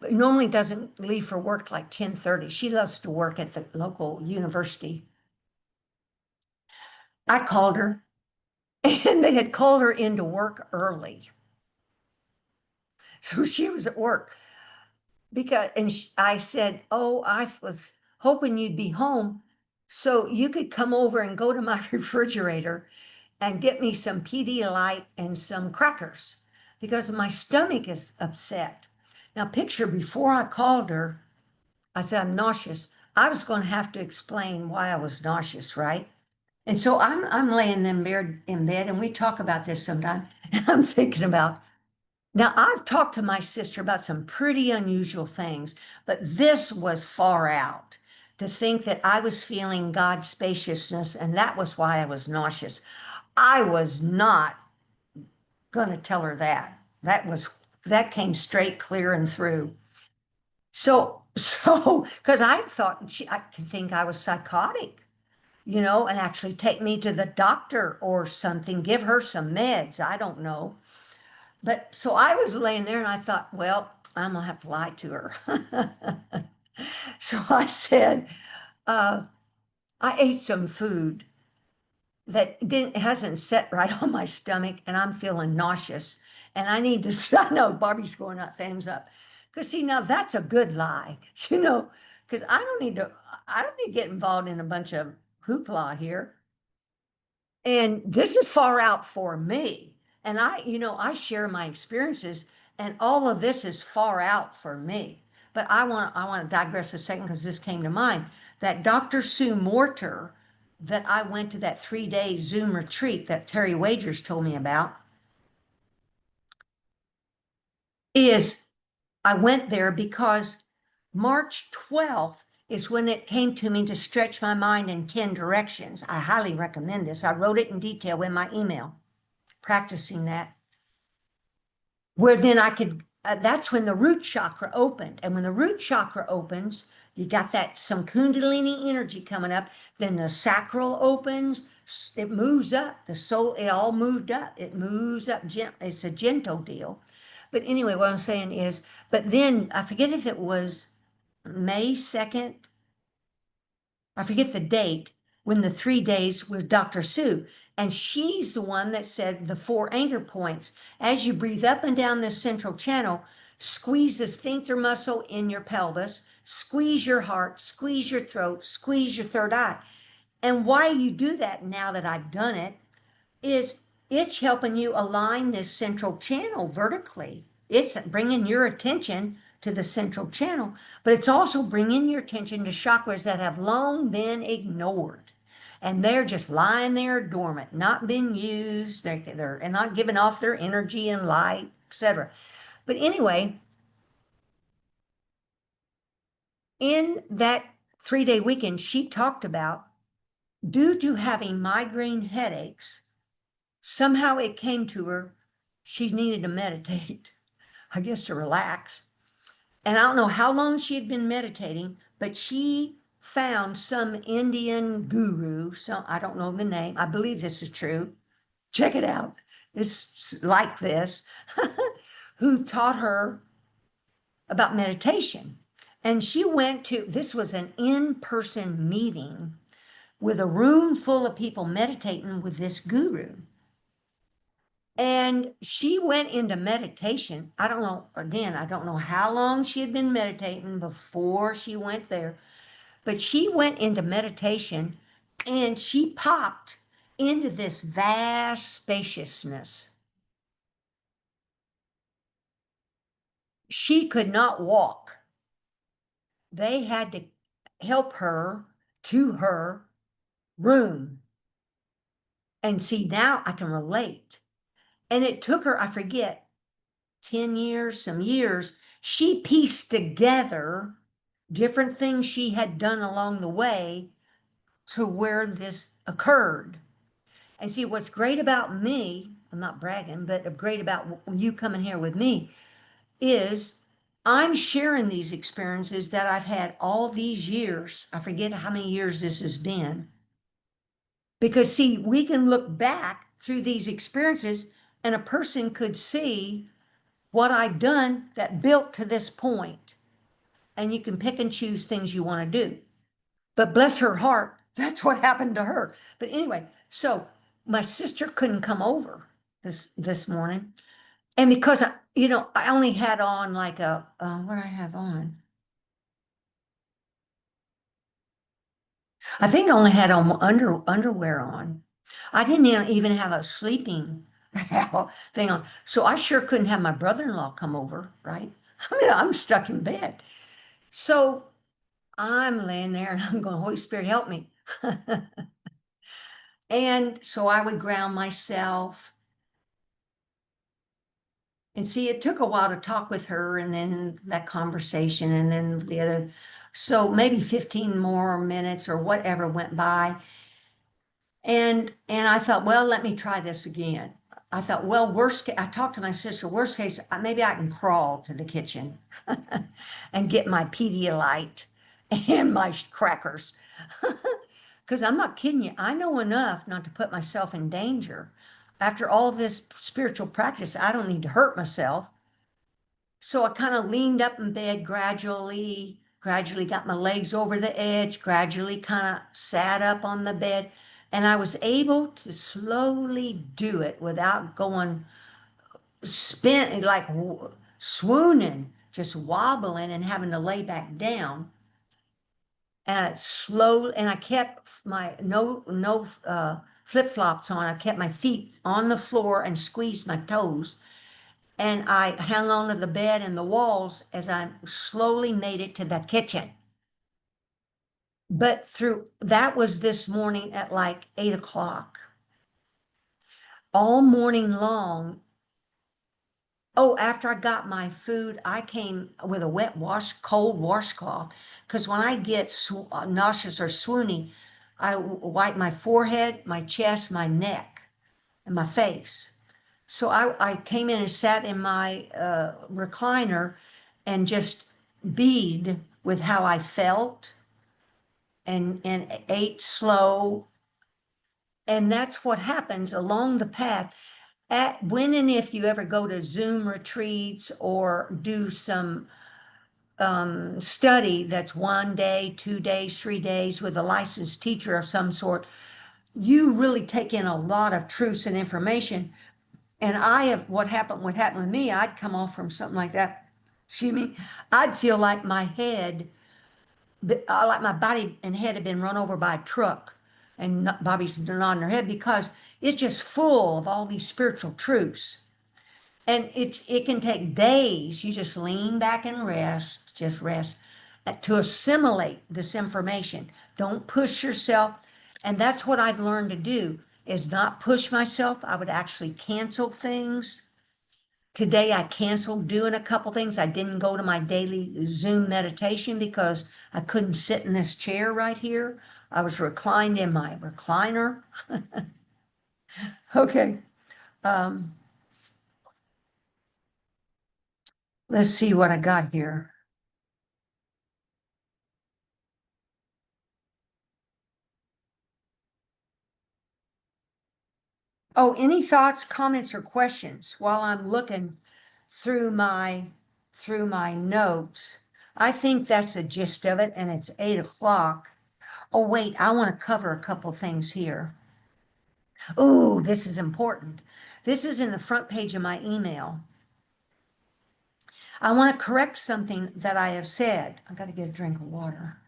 but normally doesn't leave for work like 10:30. She loves to work at the local university. I called her, and they had called her into work early. So she was at work because, and I said, oh, I was hoping you'd be home so you could come over and go to my refrigerator and get me some Pedialyte and some crackers because my stomach is upset. Now, picture before I called her, I said, I'm nauseous. I was going to have to explain why I was nauseous, right? And so I'm laying in bed, and we talk about this sometime. And I'm thinking about, now I've talked to my sister about some pretty unusual things, but this was far out to think that I was feeling God's spaciousness, and that was why I was nauseous. I was not going to tell her that. That came straight clear and through. So, because I thought I could think I was psychotic. and actually take me to the doctor or something, give her some meds. I don't know. But so I was laying there and I thought, well, I'm gonna have to lie to her. So I said, I ate some food that didn't hasn't set right on my stomach, and I'm feeling nauseous. And I need to. I know Barbie's going up, thumbs up, because see now that's a good lie, because I don't need to. I don't need to get involved in a bunch of hoopla here. And this is far out for me. And I share my experiences, and all of this is far out for me. But I want to digress a second because this came to mind. That Dr. Sue Morter that I went to that 3-day Zoom retreat that Terry Wagers told me about is I went there because March 12th is when it came to me to stretch my mind in 10 directions. I highly recommend this. I wrote it in detail in my email, practicing that, where then I could, that's when the root chakra opened. And when the root chakra opens, you got that some Kundalini energy coming up. Then the sacral opens, it moves up. The soul, it all moved up. It moves up. It's a gentle deal. But anyway, what I'm saying is, but then I forget if it was May 2nd, I forget the date, when the 3 days was Dr. Sue. And she's the one that said the 4 anchor points. As you breathe up and down this central channel, squeeze the sphincter muscle in your pelvis, squeeze your heart, squeeze your throat, squeeze your third eye. And why you do that now that I've done it is it's helping you align this central channel vertically. It's bringing your attention to the central channel, but it's also bringing your attention to chakras that have long been ignored. And they're just lying there dormant, not being used, they're and not giving off their energy and light, etc. But anyway, in that 3-day weekend, she talked about due to having migraine headaches, somehow it came to her, she needed to meditate, I guess to relax. And I don't know how long she had been meditating, but she found some Indian guru, I don't know the name, I believe this is true. Check it out. It's like this, who taught her about meditation. And she went to, this was an in-person meeting with a room full of people meditating with this guru. And she went into meditation. I don't know, again, I don't know how long she had been meditating before she went there, but she went into meditation and she popped into this vast spaciousness. She could not walk. They had to help her to her room. And see, now I can relate. And it took her, I forget, 10 years, some years, she pieced together different things she had done along the way to where this occurred. And see, what's great about me, I'm not bragging, but great about you coming here with me is I'm sharing these experiences that I've had all these years. I forget how many years this has been. Because see, we can look back through these experiences and a person could see what I've done that built to this point. And you can pick and choose things you want to do. But bless her heart, that's what happened to her. But anyway, so my sister couldn't come over this morning. And because I only had on like what I have on. I think I only had on underwear on. I didn't even have a sleeping thing on. So I sure couldn't have my brother-in-law come over, right? I mean, I'm stuck in bed. So I'm laying there and I'm going, Holy Spirit, help me. And so I would ground myself. And see, it took a while to talk with her and then that conversation and then the other. So maybe 15 more minutes or whatever went by. And I thought, well, let me try this again. I thought, well, worst case, I talked to my sister, worst case, maybe I can crawl to the kitchen and get my Pedialyte and my crackers. because I'm not kidding you. I know enough not to put myself in danger. After all this spiritual practice, I don't need to hurt myself. So I kind of leaned up in bed gradually got my legs over the edge, gradually kind of sat up on the bed, and I was able to slowly do it without going like swooning, just wobbling and having to lay back down. And it's slow, and I kept my no flip-flops on. I kept my feet on the floor and squeezed my toes. And I hung onto the bed and the walls as I slowly made it to the kitchen. But that was this morning at like 8 o'clock. All morning long. Oh, after I got my food, I came with a cold washcloth. Because when I get nauseous or swooning, I wipe my forehead, my chest, my neck, and my face. So I came in and sat in my recliner and just bead with how I felt and ate slow. And that's what happens along the path. When and if you ever go to Zoom retreats or do some study that's 1 day, 2 days, 3 days with a licensed teacher of some sort, you really take in a lot of truths and information. And what happened with me, I'd come off from something like that. Excuse me. I'd feel like like my body and head had been run over by a truck, and Bobby's nodding her head because it's just full of all these spiritual truths. And it can take days. You just lean back and just rest to assimilate this information. Don't push yourself. And that's what I've learned to do, is not push myself. I would actually cancel things. Today I canceled doing a couple things. I didn't go to my daily Zoom meditation because I couldn't sit in this chair right here. I was reclined in my recliner. Okay. Let's see what I got here. Oh, any thoughts, comments, or questions while I'm looking through my notes? I think that's the gist of it, and it's 8 o'clock. Oh, wait, I want to cover a couple things here. Oh, this is important. This is in the front page of my email. I want to correct something that I have said. I got to get a drink of water.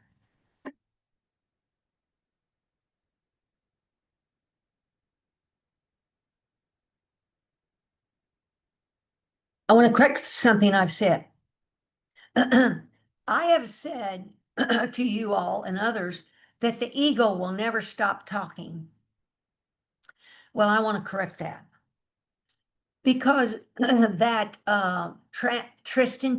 I want to correct something I've said. I have said to you all and others that the ego will never stop talking. Well, I want to correct that, because that Tristan, Tristan,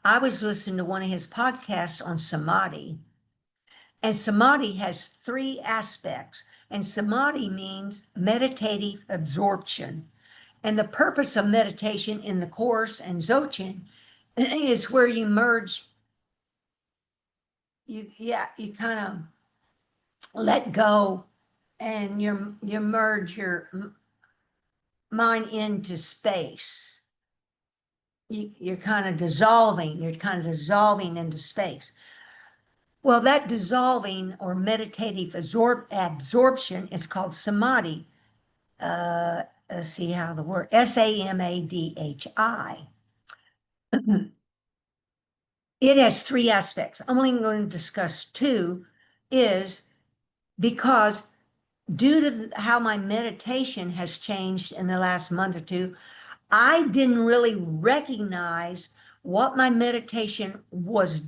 I was listening to one of his podcasts on samadhi, and samadhi has 3 aspects, and samadhi means meditative absorption. And the purpose of meditation in the Course and Dzogchen is where you merge, you kind of let go, and you merge your mind into space. You're kind of dissolving into space. Well, that dissolving or meditative absorption is called samadhi. Let's see how the word samadhi. It has 3 aspects. I'm only going to discuss 2, is because due to how my meditation has changed in the last month or 2, I didn't really recognize what my meditation was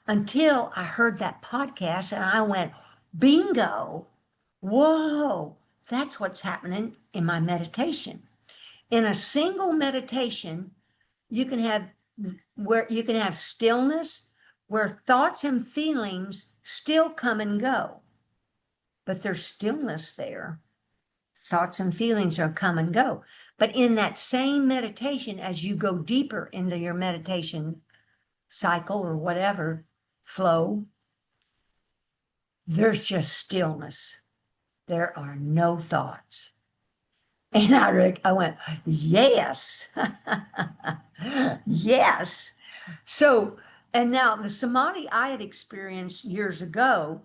until I heard that podcast, and I went, bingo, whoa, that's what's happening in my meditation. In a single meditation, you can have stillness where thoughts and feelings still come and go, but there's stillness there. Thoughts and feelings are come and go. But in that same meditation, as you go deeper into your meditation cycle or whatever, flow, there's just stillness. There are no thoughts. And I went, yes, yes. So, and now the samadhi I had experienced years ago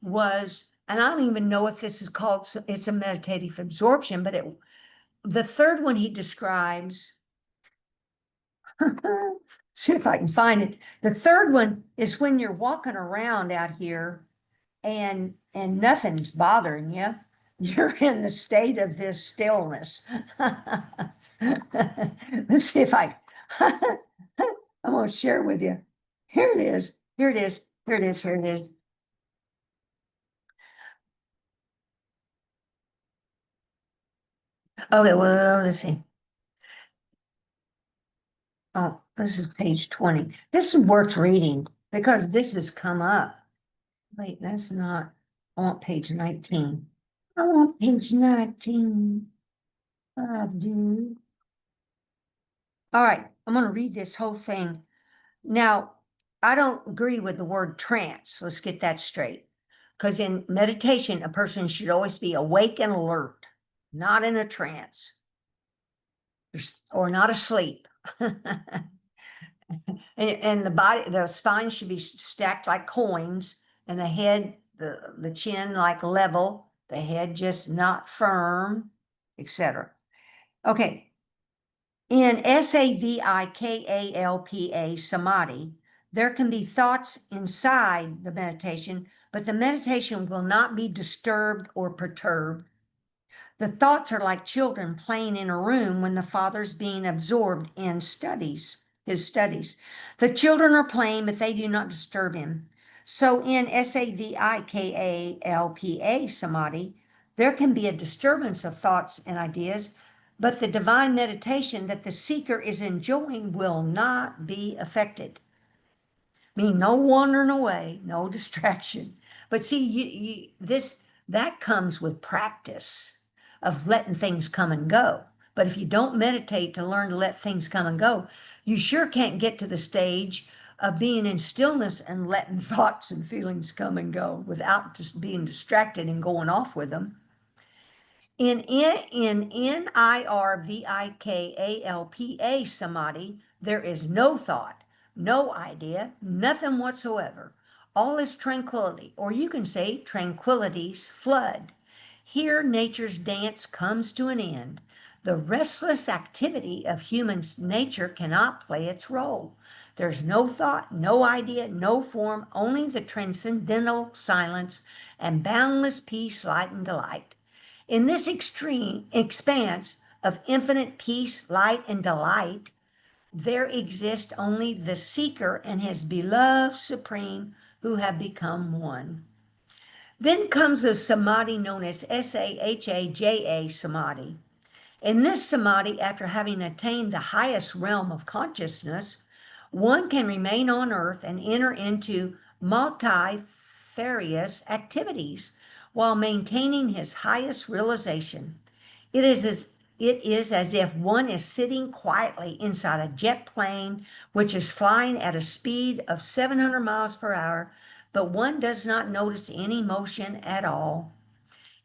was, and I don't even know if this is called, it's a meditative absorption, but the third one he describes, see if I can find it. The third one is when you're walking around out here and nothing's bothering you. You're in the state of this stillness. Let's see if I'm going to share with you. Here it is. Here it is. Here it is. Here it is. Okay, well, let's see. Oh, this is page 20. This is worth reading because this has come up. Wait, that's not, I want page 19. I want page 19. I do. All right, I'm going to read this whole thing. Now, I don't agree with the word trance. Let's get that straight. Because in meditation, a person should always be awake and alert, not in a trance or not asleep. And the body, the spine should be stacked like coins, and the head, the chin like level, the head just not firm, etc. Okay. In SAVIKALPA samadhi, there can be thoughts inside the meditation, but the meditation will not be disturbed or perturbed. The thoughts are like children playing in a room when the father's being absorbed in his studies. The children are playing, but they do not disturb him. So in SAVIKALPA samadhi, there can be a disturbance of thoughts and ideas, but the divine meditation that the seeker is enjoying will not be affected. Mean no wandering away, no distraction. But see, that comes with practice of letting things come and go. But if you don't meditate to learn to let things come and go, you sure can't get to the stage of being in stillness and letting thoughts and feelings come and go without just being distracted and going off with them. In NIRVIKALPA samadhi, there is no thought, no idea, nothing whatsoever. All is tranquility, or you can say tranquility's flood. Here, nature's dance comes to an end. The restless activity of human nature cannot play its role. There's no thought, no idea, no form, only the transcendental silence and boundless peace, light, and delight. In this extreme expanse of infinite peace, light, and delight, there exists only the seeker and his beloved supreme who have become one. Then comes a samadhi known as SAHAJA samadhi. In this samadhi, after having attained the highest realm of consciousness, one can remain on earth and enter into multifarious activities while maintaining his highest realization. It is as if one is sitting quietly inside a jet plane which is flying at a speed of 700 miles per hour, but one does not notice any motion at all.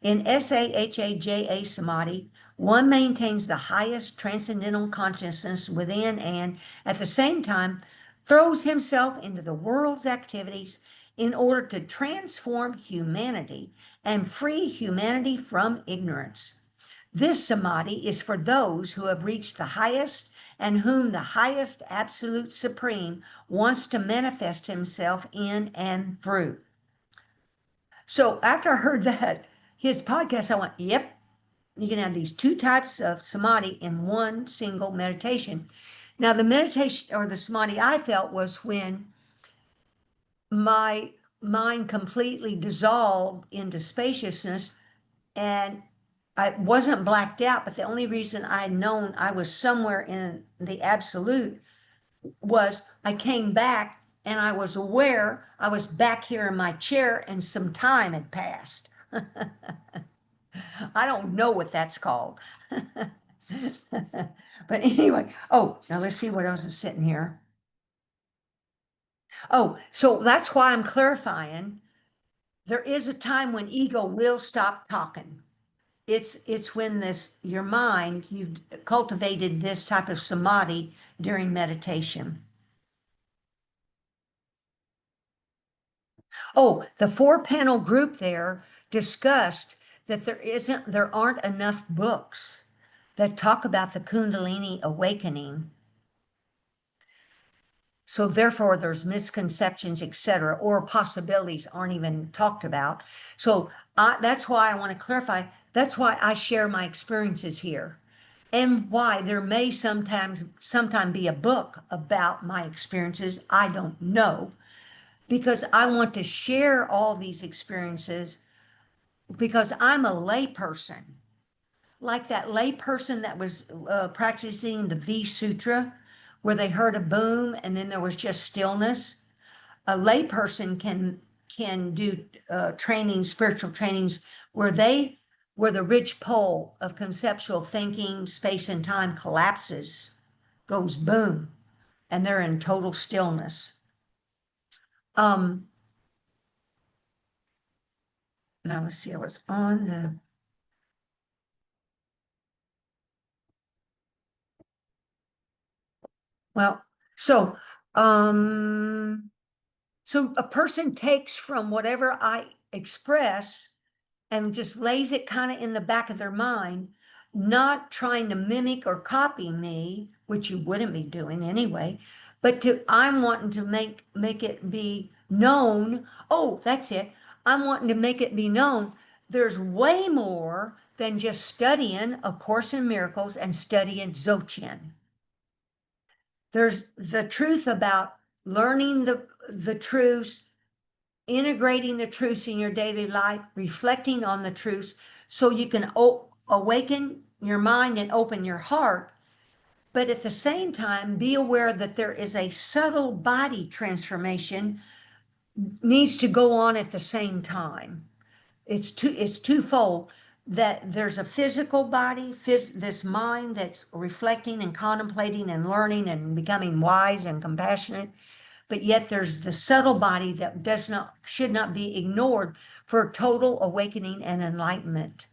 In SAHAJA samadhi, one maintains the highest transcendental consciousness within and, at the same time, throws himself into the world's activities in order to transform humanity and free humanity from ignorance. This samadhi is for those who have reached the highest and whom the highest absolute supreme wants to manifest himself in and through. So after I heard that, his podcast, I went, yep, you can have these two types of samadhi in one single meditation. Now, the meditation or the samadhi I felt was when my mind completely dissolved into spaciousness and I wasn't blacked out, but the only reason I'd known I was somewhere in the absolute was I came back and I was aware I was back here in my chair and some time had passed. I don't know what that's called. But anyway, oh, now let's see what else is sitting here. Oh, so that's why I'm clarifying. There is a time when ego will stop talking. It's when this your mind, you've cultivated this type of samadhi during meditation. Oh, the four panel group there discussed that there aren't enough books that talk about the Kundalini awakening. So therefore there's misconceptions, etc., or possibilities aren't even talked about. So that's why I want to clarify. That's why I share my experiences here. And why there may sometime be a book about my experiences. I don't know, because I want to share all these experiences because I'm a lay person, like that lay person that was practicing the V Sutra, where they heard a boom and then there was just stillness. A lay person can do spiritual trainings where where the ridgepole of conceptual thinking, space and time collapses, goes boom, and they're in total stillness. Um, Now let's see, I was on the, well, so, um, so a person takes from whatever I express and just lays it kind of in the back of their mind, not trying to mimic or copy me, which you wouldn't be doing anyway, but I'm wanting to make it be known. Oh, that's it. I'm wanting to make it be known. There's way more than just studying A Course in Miracles and studying Dzogchen. There's the truth about learning the truths, integrating the truths in your daily life, reflecting on the truths so you can awaken your mind and open your heart. But at the same time, be aware that there is a subtle body transformation needs to go on at the same time. It's twofold, that there's a physical body, this mind that's reflecting and contemplating and learning and becoming wise and compassionate, but yet there's the subtle body that should not be ignored for total awakening and enlightenment.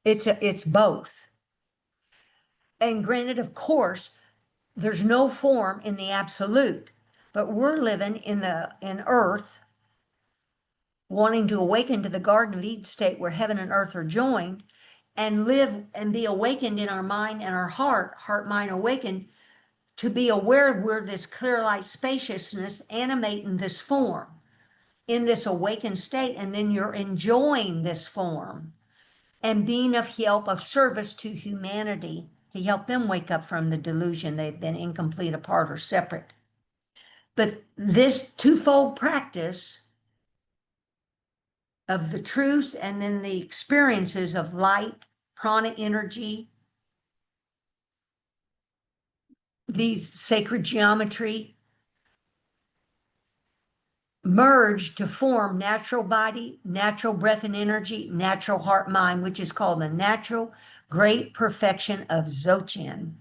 It's both. And granted, of course, there's no form in the absolute, but we're living in earth, wanting to awaken to the Garden of Eden state where heaven and earth are joined, and live and be awakened in our mind and our heart, mind awakened, to be aware of where this clear light spaciousness animating this form in this awakened state, and then you're enjoying this form and being of help, of service to humanity, to help them wake up from the delusion they've been incomplete, apart, or separate. But this twofold practice of the truths and then the experiences of light, prana energy, these sacred geometry, merge to form natural body, natural breath and energy, natural heart mind, which is called the natural great perfection of Dzogchen,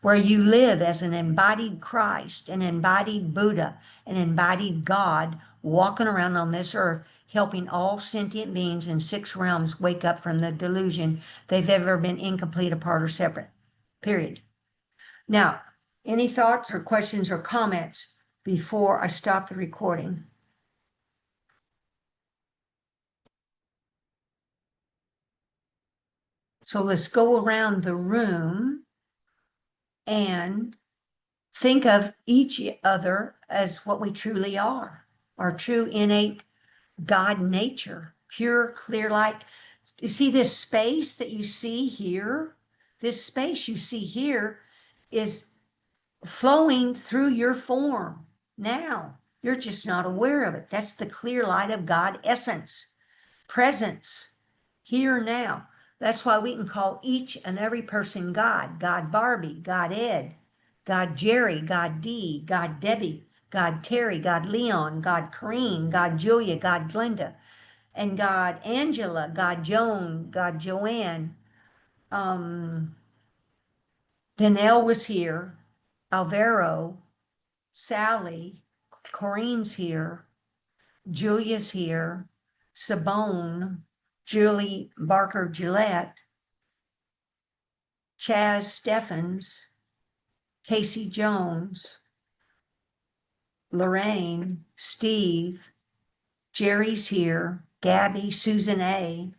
where you live as an embodied Christ, an embodied Buddha, an embodied God, walking around on this earth, helping all sentient beings in 6 realms wake up from the delusion they've ever been incomplete, apart, or separate. Period. Now, any thoughts or questions or comments before I stop the recording? So let's go around the room and think of each other as what we truly are, our true innate God nature, pure, clear light. You see this space that you see here? This space you see here is flowing through your form now. You're just not aware of it. That's the clear light of God essence, presence, here now. That's why we can call each and every person God. God Barbie, God Ed, God Jerry, God Dee, God Debbie, God Terry, God Leon, God Corrine, God Julia, God Glenda, and God Angela, God Joan, God Joanne. Danelle was here, Alvaro, Sally, Corinne's here, Julia's here, Sabone, Julie Barker Gillette, Chaz Steffens, Casey Jones, Lorraine, Steve, Jerry's here, Gabby, Susan A.,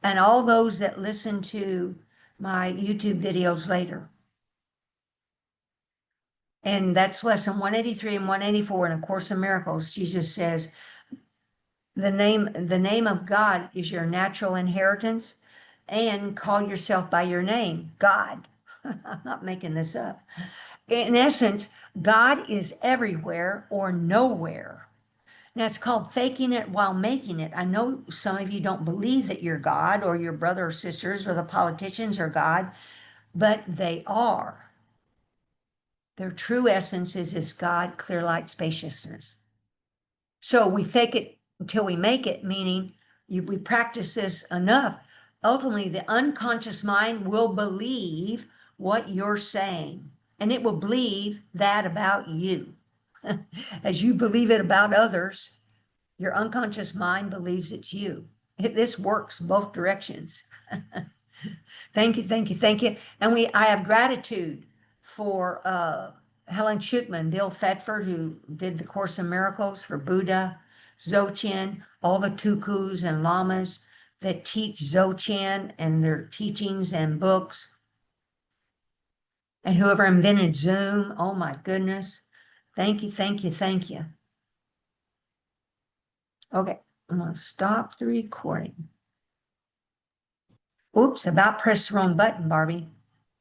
and all those that listen to my YouTube videos later. And that's lesson 183 and 184 in A Course in Miracles. Jesus says, the name of God is your natural inheritance, and call yourself by your name, God. I'm not making this up. In essence, God is everywhere or nowhere. Now it's called faking it while making it. I know some of you don't believe that you're God or your brother or sisters or the politicians are God, but they are. Their true essence is this God, clear light, spaciousness. So we fake it until we make it, meaning we practice this enough. Ultimately, the unconscious mind will believe what you're saying, and it will believe that about you. As you believe it about others, your unconscious mind believes it's you. This works both directions. Thank you, thank you, thank you. And I have gratitude for Helen Schuchman, Bill Thetford, who did the Course in Miracles, for Buddha, Dzogchen, all the tukus and lamas that teach Dzogchen and their teachings and books. And whoever invented Zoom, oh my goodness. Thank you, thank you, thank you. Okay, I'm going to stop the recording. Oops, about pressed the wrong button, Barbie.